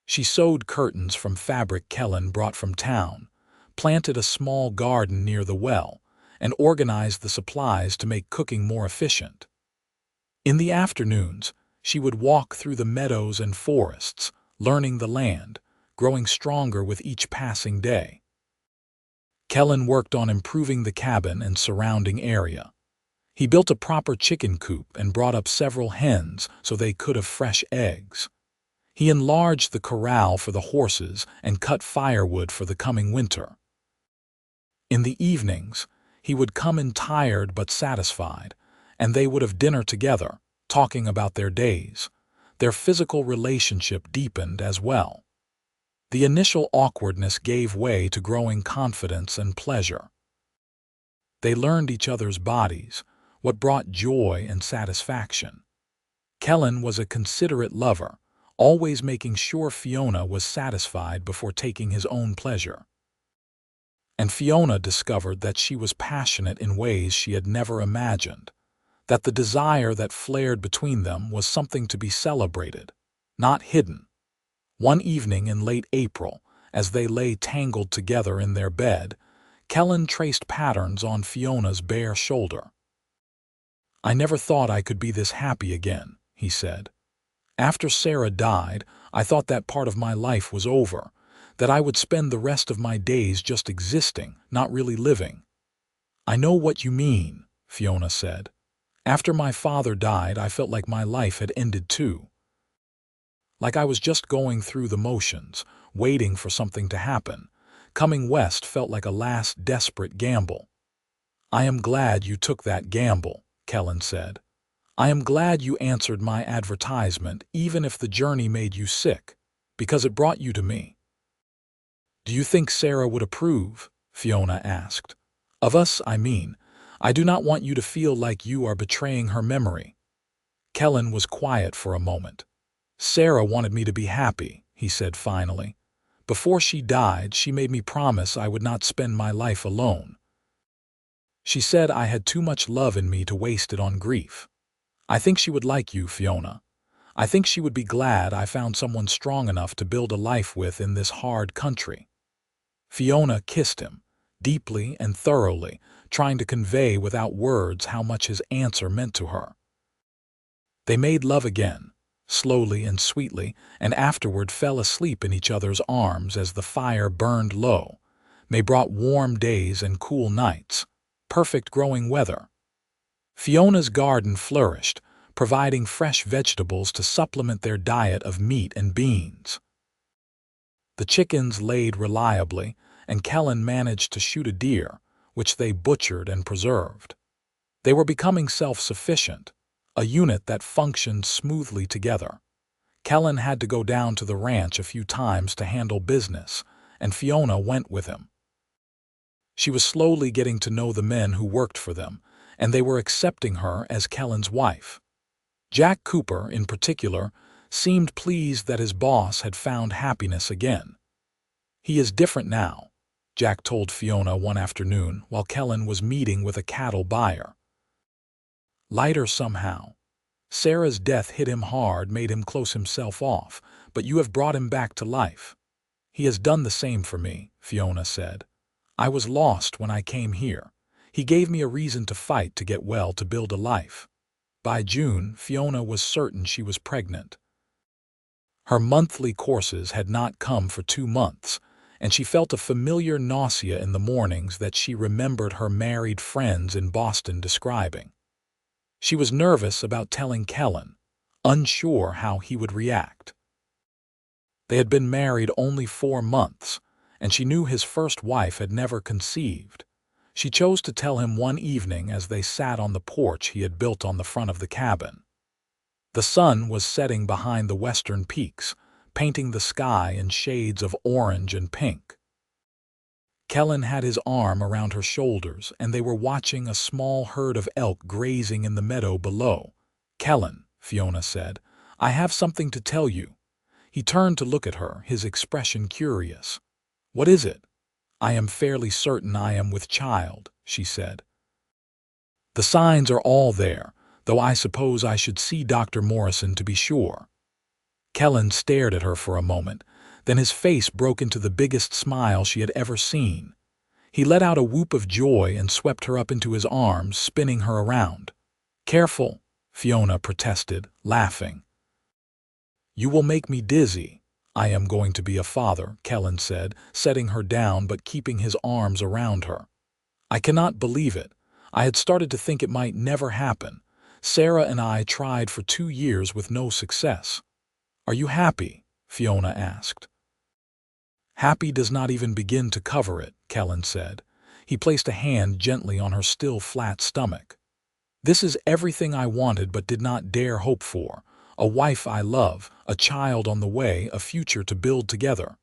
She sewed curtains from fabric Kellan brought from town, planted a small garden near the well, and organized the supplies to make cooking more efficient. In the afternoons, she would walk through the meadows and forests, learning the land, growing stronger with each passing day. Kellan worked on improving the cabin and surrounding area. He built a proper chicken coop and brought up several hens so they could have fresh eggs. He enlarged the corral for the horses and cut firewood for the coming winter. In the evenings, he would come in tired but satisfied, and they would have dinner together, talking about their days. Their physical relationship deepened as well. The initial awkwardness gave way to growing confidence and pleasure. They learned each other's bodies, what brought joy and satisfaction. Kellan was a considerate lover, always making sure Fiona was satisfied before taking his own pleasure. And Fiona discovered that she was passionate in ways she had never imagined, that the desire that flared between them was something to be celebrated, not hidden. One evening in late April, as they lay tangled together in their bed, Kellan traced patterns on Fiona's bare shoulder. "I never thought I could be this happy again," he said. "After Sarah died, I thought that part of my life was over, that I would spend the rest of my days just existing, not really living." "I know what you mean," Fiona said. "After my father died, I felt like my life had ended too. Like I was just going through the motions, waiting for something to happen. Coming west felt like a last desperate gamble." "I am glad you took that gamble," Kellan said. "I am glad you answered my advertisement, even if the journey made you sick, because it brought you to me." "Do you think Sarah would approve?" Fiona asked. "Of us, I mean. I do not want you to feel like you are betraying her memory." Kellan was quiet for a moment. "Sarah wanted me to be happy," he said finally. "Before she died, she made me promise I would not spend my life alone. She said I had too much love in me to waste it on grief. I think she would like you, Fiona. I think she would be glad I found someone strong enough to build a life with in this hard country." Fiona kissed him, deeply and thoroughly, trying to convey without words how much his answer meant to her. They made love again, slowly and sweetly, and afterward fell asleep in each other's arms as the fire burned low. They brought warm days and cool nights, perfect growing weather. Fiona's garden flourished, providing fresh vegetables to supplement their diet of meat and beans. The chickens laid reliably, and Kellan managed to shoot a deer, which they butchered and preserved. They were becoming self-sufficient, a unit that functioned smoothly together. Kellan had to go down to the ranch a few times to handle business, and Fiona went with him. She was slowly getting to know the men who worked for them, and they were accepting her as Kellan's wife. Jack Cooper, in particular, seemed pleased that his boss had found happiness again. "He is different now," Jack told Fiona one afternoon while Kellan was meeting with a cattle buyer. "Lighter somehow. Sarah's death hit him hard, made him close himself off, but you have brought him back to life." "He has done the same for me," Fiona said. "I was lost when I came here. He gave me a reason to fight, to get well, to build a life." By June, Fiona was certain she was pregnant. Her monthly courses had not come for 2 months, and she felt a familiar nausea in the mornings that she remembered her married friends in Boston describing. She was nervous about telling Kellan, unsure how he would react. They had been married only 4 months, and she knew his first wife had never conceived. She chose to tell him one evening as they sat on the porch he had built on the front of the cabin. The sun was setting behind the western peaks, painting the sky in shades of orange and pink. Kellan had his arm around her shoulders, and they were watching a small herd of elk grazing in the meadow below. "Kellan," Fiona said, "I have something to tell you." He turned to look at her, his expression curious. "What is it?" "I am fairly certain I am with child," she said. "The signs are all there, though I suppose I should see Dr. Morrison to be sure." Kellan stared at her for a moment, then his face broke into the biggest smile she had ever seen. He let out a whoop of joy and swept her up into his arms, spinning her around. "Careful," Fiona protested, laughing. "You will make me dizzy." "I am going to be a father," Kellan said, setting her down but keeping his arms around her. "I cannot believe it. I had started to think it might never happen. Sarah and I tried for 2 years with no success." "Are you happy?" Fiona asked. "Happy does not even begin to cover it," Kellan said. He placed a hand gently on her still flat stomach. "This is everything I wanted but did not dare hope for. A wife I love, a child on the way, a future to build together."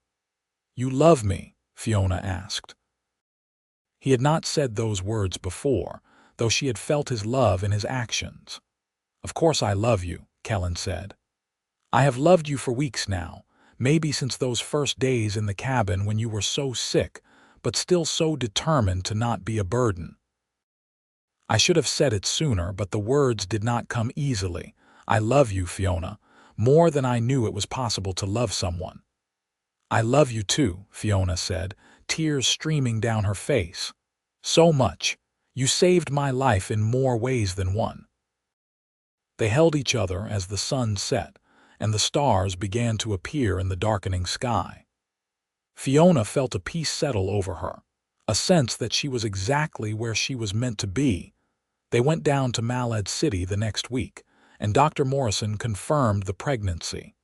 "You love me?" Fiona asked. He had not said those words before, though she had felt his love in his actions. "Of course I love you," Kellan said. I have loved you for weeks now, maybe since those first days in the cabin when you were so sick, but still so determined to not be a burden. I should have said it sooner, but the words did not come easily. I love you, Fiona, more than I knew it was possible to love someone. I love you too, Fiona said, tears streaming down her face. So much. You saved my life in more ways than one. They held each other as the sun set, and the stars began to appear in the darkening sky. Fiona felt a peace settle over her, a sense that she was exactly where she was meant to be. They went down to Malad City the next week, and Dr. Morrison confirmed the pregnancy.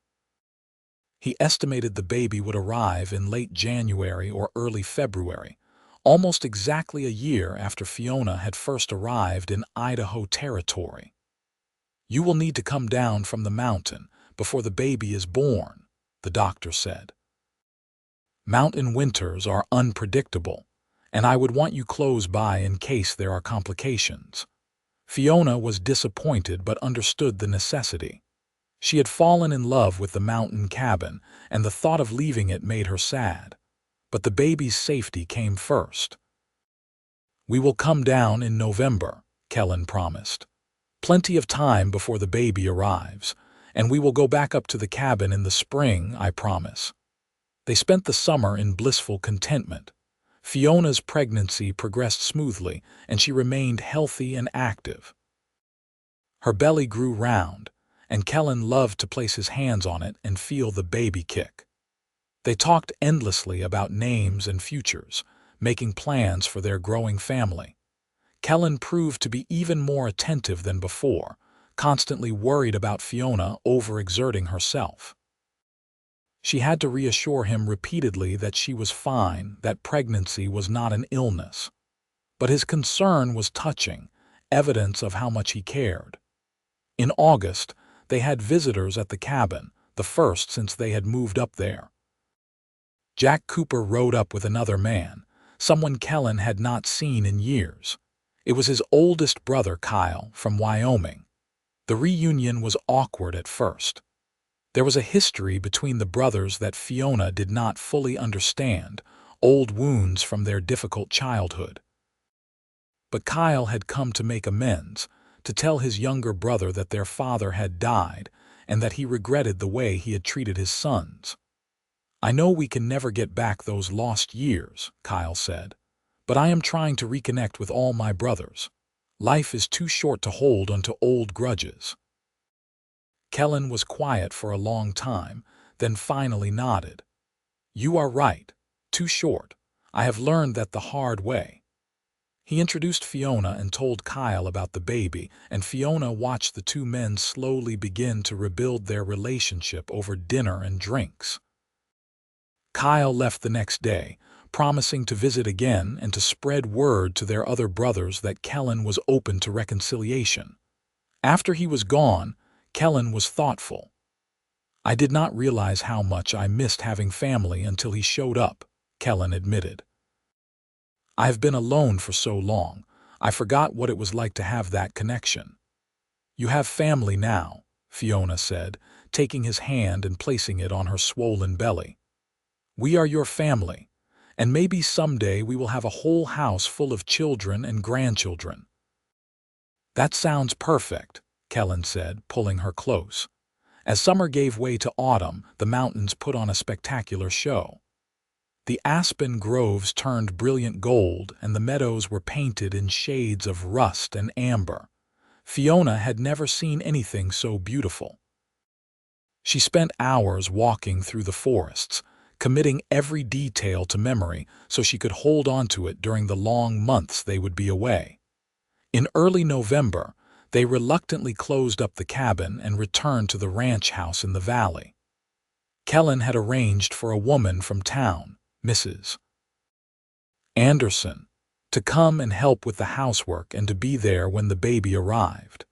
He estimated the baby would arrive in late January or early February, almost exactly a year after Fiona had first arrived in Idaho Territory. You will need to come down from the mountain before the baby is born, the doctor said. Mountain winters are unpredictable, and I would want you close by in case there are complications. Fiona was disappointed but understood the necessity. She had fallen in love with the mountain cabin, and the thought of leaving it made her sad. But the baby's safety came first. We will come down in November, Kellan promised. Plenty of time before the baby arrives, and we will go back up to the cabin in the spring, I promise. They spent the summer in blissful contentment. Fiona's pregnancy progressed smoothly, and she remained healthy and active. Her belly grew round, and Kellan loved to place his hands on it and feel the baby kick. They talked endlessly about names and futures, making plans for their growing family. Kellan proved to be even more attentive than before, constantly worried about Fiona overexerting herself. She had to reassure him repeatedly that she was fine, that pregnancy was not an illness. But his concern was touching, evidence of how much he cared. In August, they had visitors at the cabin, the first since they had moved up there. Jack Cooper rode up with another man, someone Kellan had not seen in years. It was his oldest brother, Kyle, from Wyoming. The reunion was awkward at first. There was a history between the brothers that Fiona did not fully understand, old wounds from their difficult childhood. But Kyle had come to make amends, to tell his younger brother that their father had died and that he regretted the way he had treated his sons. I know we can never get back those lost years, Kyle said, but I am trying to reconnect with all my brothers. Life is too short to hold onto old grudges. Kellan was quiet for a long time, then finally nodded. You are right. Too short. I have learned that the hard way. He introduced Fiona and told Kyle about the baby, and Fiona watched the two men slowly begin to rebuild their relationship over dinner and drinks. Kyle left the next day, promising to visit again and to spread word to their other brothers that Kellan was open to reconciliation. After he was gone, Kellan was thoughtful. I did not realize how much I missed having family until he showed up, Kellan admitted. I have been alone for so long, I forgot what it was like to have that connection. You have family now, Fiona said, taking his hand and placing it on her swollen belly. We are your family, and maybe someday we will have a whole house full of children and grandchildren. That sounds perfect, Kellan said, pulling her close. As summer gave way to autumn, the mountains put on a spectacular show. The aspen groves turned brilliant gold, and the meadows were painted in shades of rust and amber. Fiona had never seen anything so beautiful. She spent hours walking through the forests, committing every detail to memory so she could hold on to it during the long months they would be away. In early November, they reluctantly closed up the cabin and returned to the ranch house in the valley. Kellan had arranged for a woman from town, Mrs. Anderson, to come and help with the housework and to be there when the baby arrived.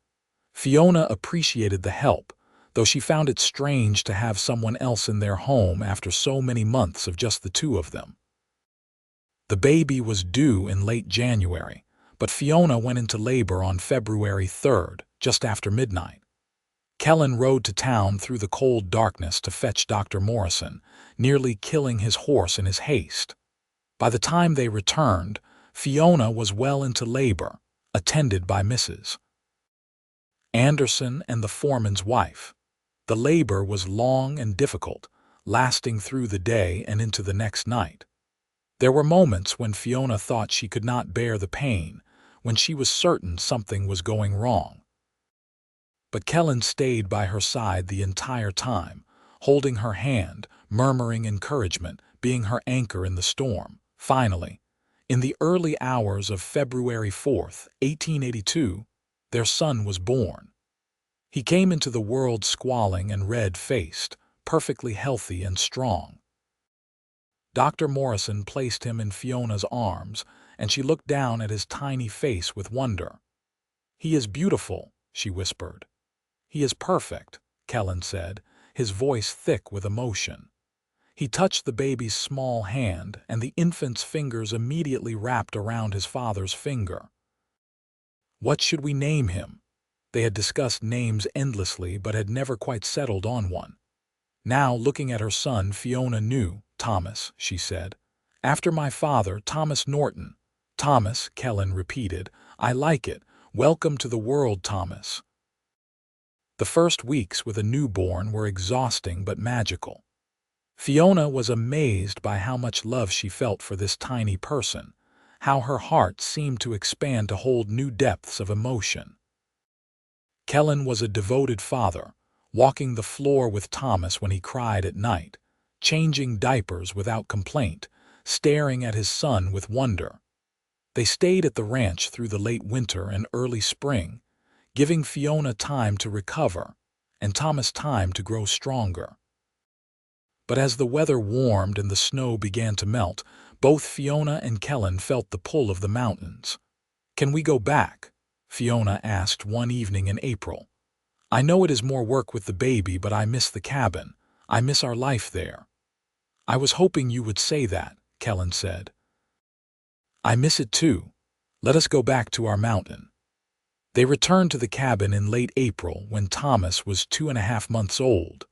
Fiona appreciated the help, though she found it strange to have someone else in their home after so many months of just the two of them. The baby was due in late January, but Fiona went into labor on February 3rd, just after midnight. Kellan rode to town through the cold darkness to fetch Dr. Morrison, nearly killing his horse in his haste. By the time they returned, Fiona was well into labor, attended by Mrs. Anderson and the foreman's wife. The labor was long and difficult, lasting through the day and into the next night. There were moments when Fiona thought she could not bear the pain, when she was certain something was going wrong. But Kellan stayed by her side the entire time, holding her hand, murmuring encouragement, being her anchor in the storm. Finally, in the early hours of February 4th, 1882, their son was born. He came into the world squalling and red-faced, perfectly healthy and strong. Dr. Morrison placed him in Fiona's arms, and she looked down at his tiny face with wonder. "He is beautiful," she whispered. "He is perfect," Kellan said, his voice thick with emotion. He touched the baby's small hand, and the infant's fingers immediately wrapped around his father's finger. What should we name him? They had discussed names endlessly but had never quite settled on one. Now, looking at her son, Fiona knew. "Thomas," she said. "After my father, Thomas Norton." "Thomas," Kellan repeated. "I like it. Welcome to the world, Thomas." The first weeks with a newborn were exhausting but magical. Fiona was amazed by how much love she felt for this tiny person, how her heart seemed to expand to hold new depths of emotion. Kellan was a devoted father, walking the floor with Thomas when he cried at night, changing diapers without complaint, staring at his son with wonder. They stayed at the ranch through the late winter and early spring, giving Fiona time to recover and Thomas time to grow stronger. But as the weather warmed and the snow began to melt, both Fiona and Kellan felt the pull of the mountains. "Can we go back?" Fiona asked one evening in April. "I know it is more work with the baby, but I miss the cabin. I miss our life there." "I was hoping you would say that," Kellan said. "I miss it too. Let us go back to our mountain." They returned to the cabin in late April when Thomas was 2.5 months old.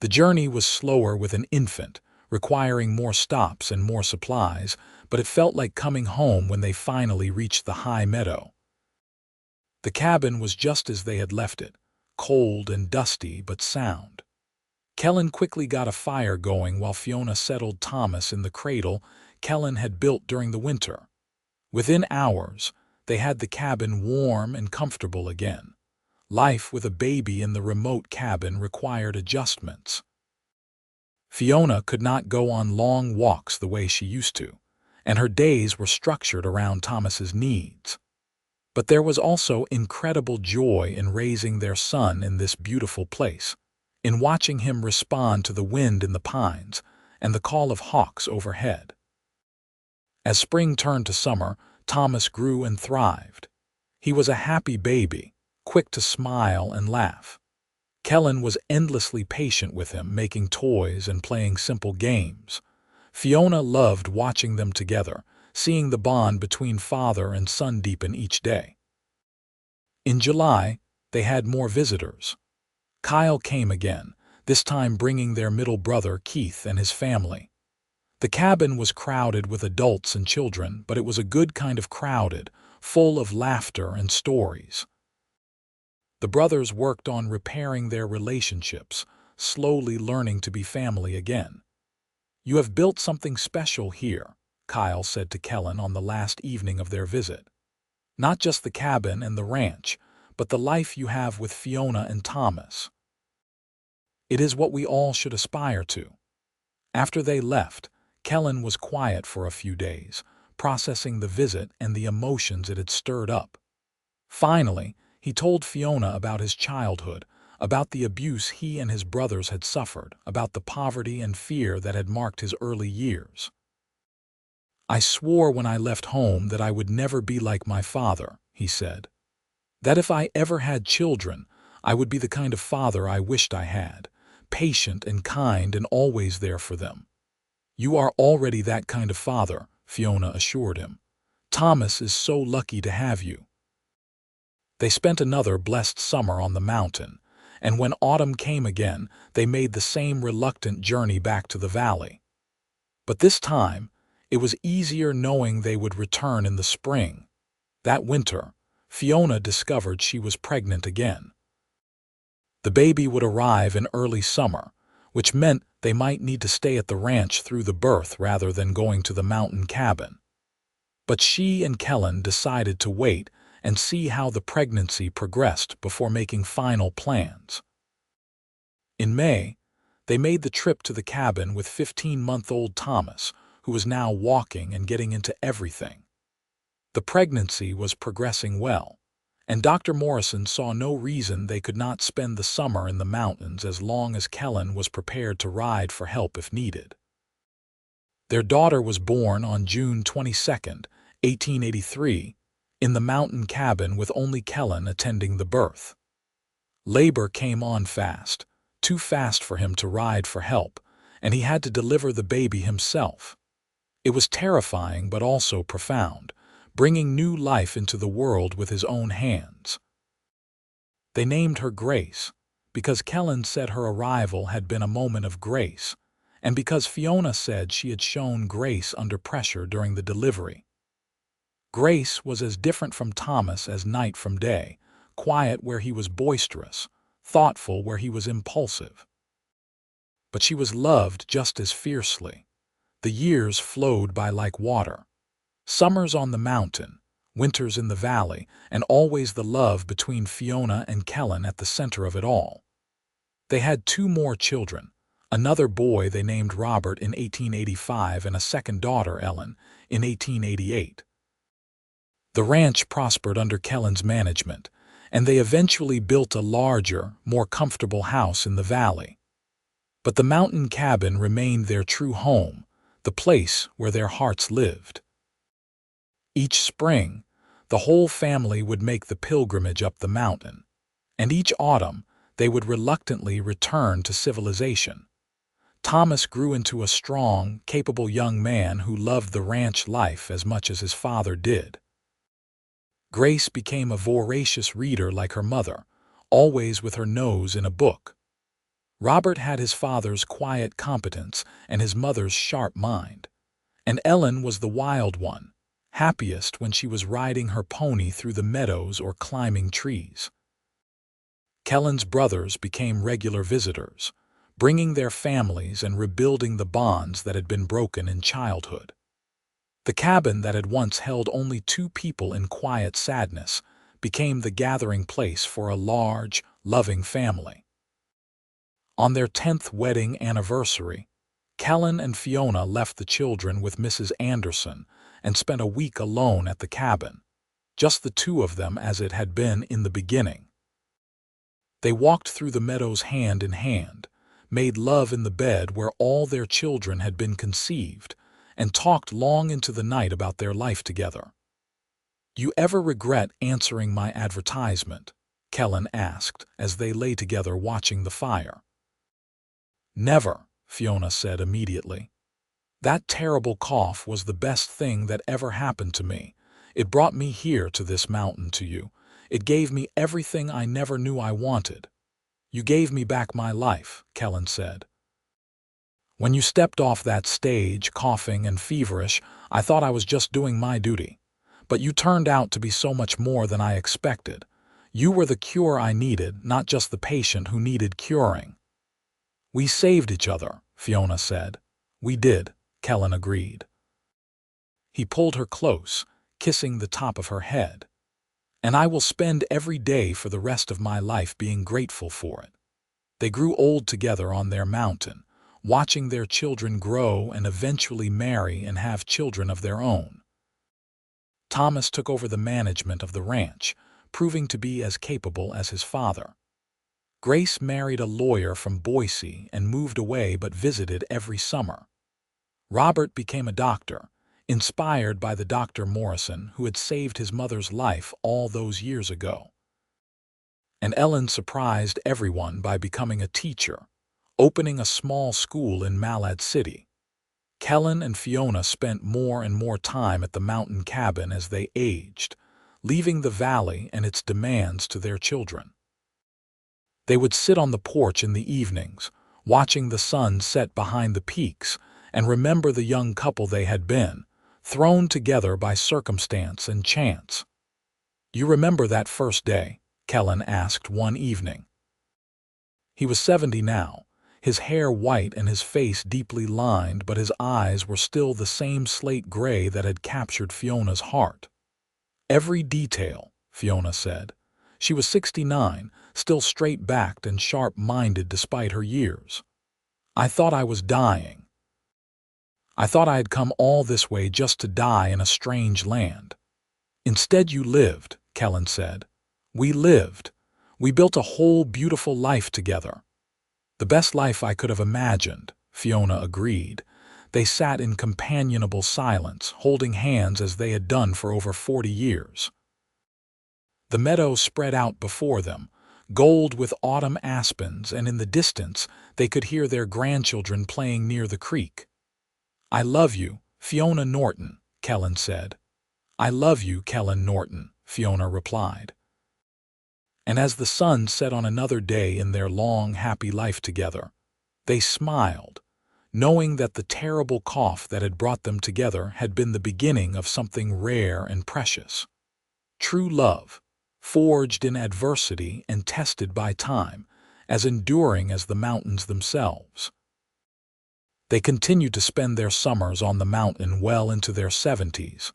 The journey was slower with an infant, requiring more stops and more supplies, but it felt like coming home when they finally reached the high meadow. The cabin was just as they had left it, cold and dusty but sound. Kellan quickly got a fire going while Fiona settled Thomas in the cradle Kellan had built during the winter. Within hours, they had the cabin warm and comfortable again. Life with a baby in the remote cabin required adjustments. Fiona could not go on long walks the way she used to, and her days were structured around Thomas's needs. But there was also incredible joy in raising their son in this beautiful place, in watching him respond to the wind in the pines and the call of hawks overhead. As spring turned to summer, Thomas grew and thrived. He was a happy baby, quick to smile and laugh. Kellan was endlessly patient with him, making toys and playing simple games. Fiona loved watching them together, seeing the bond between father and son deepen each day. In July, they had more visitors. Kyle came again, this time bringing their middle brother Keith and his family. The cabin was crowded with adults and children, but it was a good kind of crowded, full of laughter and stories. The brothers worked on repairing their relationships, slowly learning to be family again. "You have built something special here," Kyle said to Kellan on the last evening of their visit. "Not just the cabin and the ranch, but the life you have with Fiona and Thomas. It is what we all should aspire to." After they left, Kellan was quiet for a few days, processing the visit and the emotions it had stirred up. Finally, he told Fiona about his childhood, about the abuse he and his brothers had suffered, about the poverty and fear that had marked his early years. "I swore when I left home that I would never be like my father," he said. "That if I ever had children, I would be the kind of father I wished I had, patient and kind and always there for them." "You are already that kind of father," Fiona assured him. "Thomas is so lucky to have you." They spent another blessed summer on the mountain, and when autumn came again, they made the same reluctant journey back to the valley. But this time, it was easier knowing they would return in the spring. That winter, Fiona discovered she was pregnant again. The baby would arrive in early summer, which meant they might need to stay at the ranch through the birth rather than going to the mountain cabin. But she and Kellan decided to wait and see how the pregnancy progressed before making final plans. In May, they made the trip to the cabin with 15-month-old Thomas, who was now walking and getting into everything. The pregnancy was progressing well, and Dr. Morrison saw no reason they could not spend the summer in the mountains as long as Kellan was prepared to ride for help if needed. Their daughter was born on June 22, 1883, in the mountain cabin with only Kellan attending the birth. Labor came on fast, too fast for him to ride for help, and he had to deliver the baby himself. It was terrifying but also profound, bringing new life into the world with his own hands. They named her Grace, because Kellan said her arrival had been a moment of grace, and because Fiona said she had shown grace under pressure during the delivery. Grace was as different from Thomas as night from day, quiet where he was boisterous, thoughtful where he was impulsive. But she was loved just as fiercely. The years flowed by like water. Summers on the mountain, winters in the valley, and always the love between Fiona and Kellan at the center of it all. They had 2 more children, another boy they named Robert in 1885 and a second daughter, Ellen, in 1888. The ranch prospered under Kellan's management, and they eventually built a larger, more comfortable house in the valley. But the mountain cabin remained their true home, the place where their hearts lived. Each spring, the whole family would make the pilgrimage up the mountain, and each autumn they would reluctantly return to civilization. Thomas grew into a strong, capable young man who loved the ranch life as much as his father did. Grace became a voracious reader like her mother, always with her nose in a book. Robert had his father's quiet competence and his mother's sharp mind. And Ellen was the wild one, happiest when she was riding her pony through the meadows or climbing trees. Kellan's brothers became regular visitors, bringing their families and rebuilding the bonds that had been broken in childhood. The cabin that had once held only 2 people in quiet sadness became the gathering place for a large, loving family. On their 10th wedding anniversary, Kellan and Fiona left the children with Mrs. Anderson and spent a week alone at the cabin, just the 2 of them as it had been in the beginning. They walked through the meadows hand in hand, made love in the bed where all their children had been conceived, and talked long into the night about their life together. "You ever regret answering my advertisement?" Kellan asked as they lay together watching the fire. "Never," Fiona said immediately. "That terrible cough was the best thing that ever happened to me. It brought me here to this mountain to you. It gave me everything I never knew I wanted." "You gave me back my life," Kellan said. "When you stepped off that stage, coughing and feverish, I thought I was just doing my duty. But you turned out to be so much more than I expected. You were the cure I needed, not just the patient who needed curing." "We saved each other," Fiona said. "We did," Kellan agreed. He pulled her close, kissing the top of her head. "And I will spend every day for the rest of my life being grateful for it." They grew old together on their mountain, watching their children grow and eventually marry and have children of their own. Thomas took over the management of the ranch, proving to be as capable as his father. Grace married a lawyer from Boise and moved away but visited every summer. Robert became a doctor, inspired by the Dr. Morrison who had saved his mother's life all those years ago. And Ellen surprised everyone by becoming a teacher, opening a small school in Malad City. Kellan and Fiona spent more and more time at the mountain cabin as they aged, leaving the valley and its demands to their children. They would sit on the porch in the evenings, watching the sun set behind the peaks, and remember the young couple they had been, thrown together by circumstance and chance. "You remember that first day?" Kellan asked one evening. He was 70 now, his hair white and his face deeply lined, but his eyes were still the same slate gray that had captured Fiona's heart. "Every detail," Fiona said. She was 69, still straight-backed and sharp-minded despite her years. "I thought I was dying. I thought I had come all this way just to die in a strange land." "Instead you lived," Kellan said. "We lived. We built a whole beautiful life together." "The best life I could have imagined," Fiona agreed. They sat in companionable silence, holding hands as they had done for over 40 years. The meadow spread out before them, gold with autumn aspens, and in the distance they could hear their grandchildren playing near the creek. "I love you, Fiona Norton," Kellan said. "I love you, Kellan Norton," Fiona replied. And as the sun set on another day in their long, happy life together, they smiled, knowing that the terrible cough that had brought them together had been the beginning of something rare and precious. True love, forged in adversity and tested by time, as enduring as the mountains themselves. They continued to spend their summers on the mountain well into their 70s,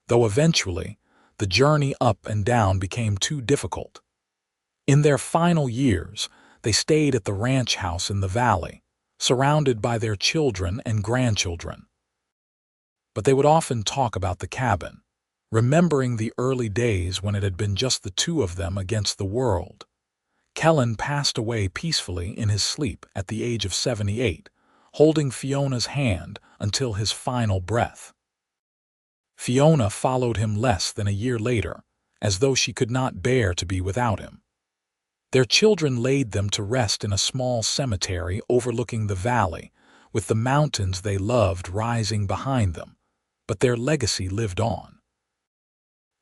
though eventually the journey up and down became too difficult. In their final years, they stayed at the ranch house in the valley, surrounded by their children and grandchildren. But they would often talk about the cabin, remembering the early days when it had been just the two of them against the world. Kellan passed away peacefully in his sleep at the age of 78, holding Fiona's hand until his final breath. Fiona followed him less than a year later, as though she could not bear to be without him. Their children laid them to rest in a small cemetery overlooking the valley, with the mountains they loved rising behind them, but their legacy lived on.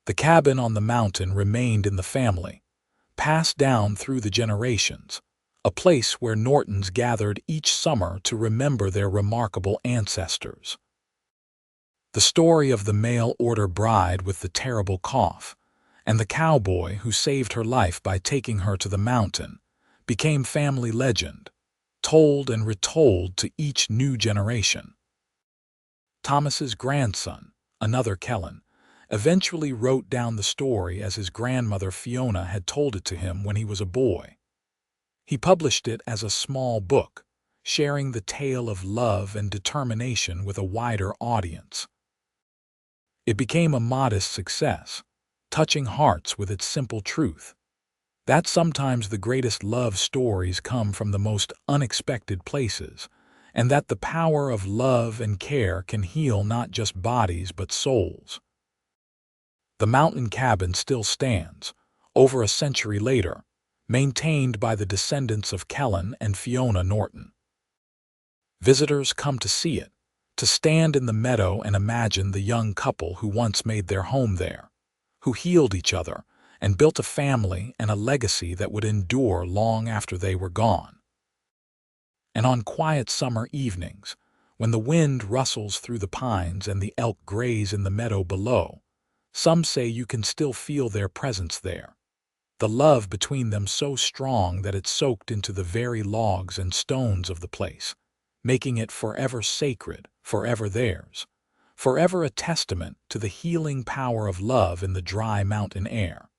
The cabin on the mountain remained in the family, passed down through the generations, a place where Nortons gathered each summer to remember their remarkable ancestors. The story of the mail-order bride with the terrible cough, and the cowboy who saved her life by taking her to the mountain, became family legend, told and retold to each new generation. Thomas's grandson, another Kellan, eventually wrote down the story as his grandmother Fiona had told it to him when he was a boy. He published it as a small book, sharing the tale of love and determination with a wider audience. It became a modest success, touching hearts with its simple truth that sometimes the greatest love stories come from the most unexpected places, and that the power of love and care can heal not just bodies but souls. The mountain cabin still stands, over a century later, maintained by the descendants of Kellan and Fiona Norton. Visitors come to see it, to stand in the meadow and imagine the young couple who once made their home there, who healed each other and built a family and a legacy that would endure long after they were gone. And on quiet summer evenings, when the wind rustles through the pines and the elk graze in the meadow below, some say you can still feel their presence there, the love between them so strong that it soaked into the very logs and stones of the place, making it forever sacred, forever theirs, forever a testament to the healing power of love in the dry mountain air.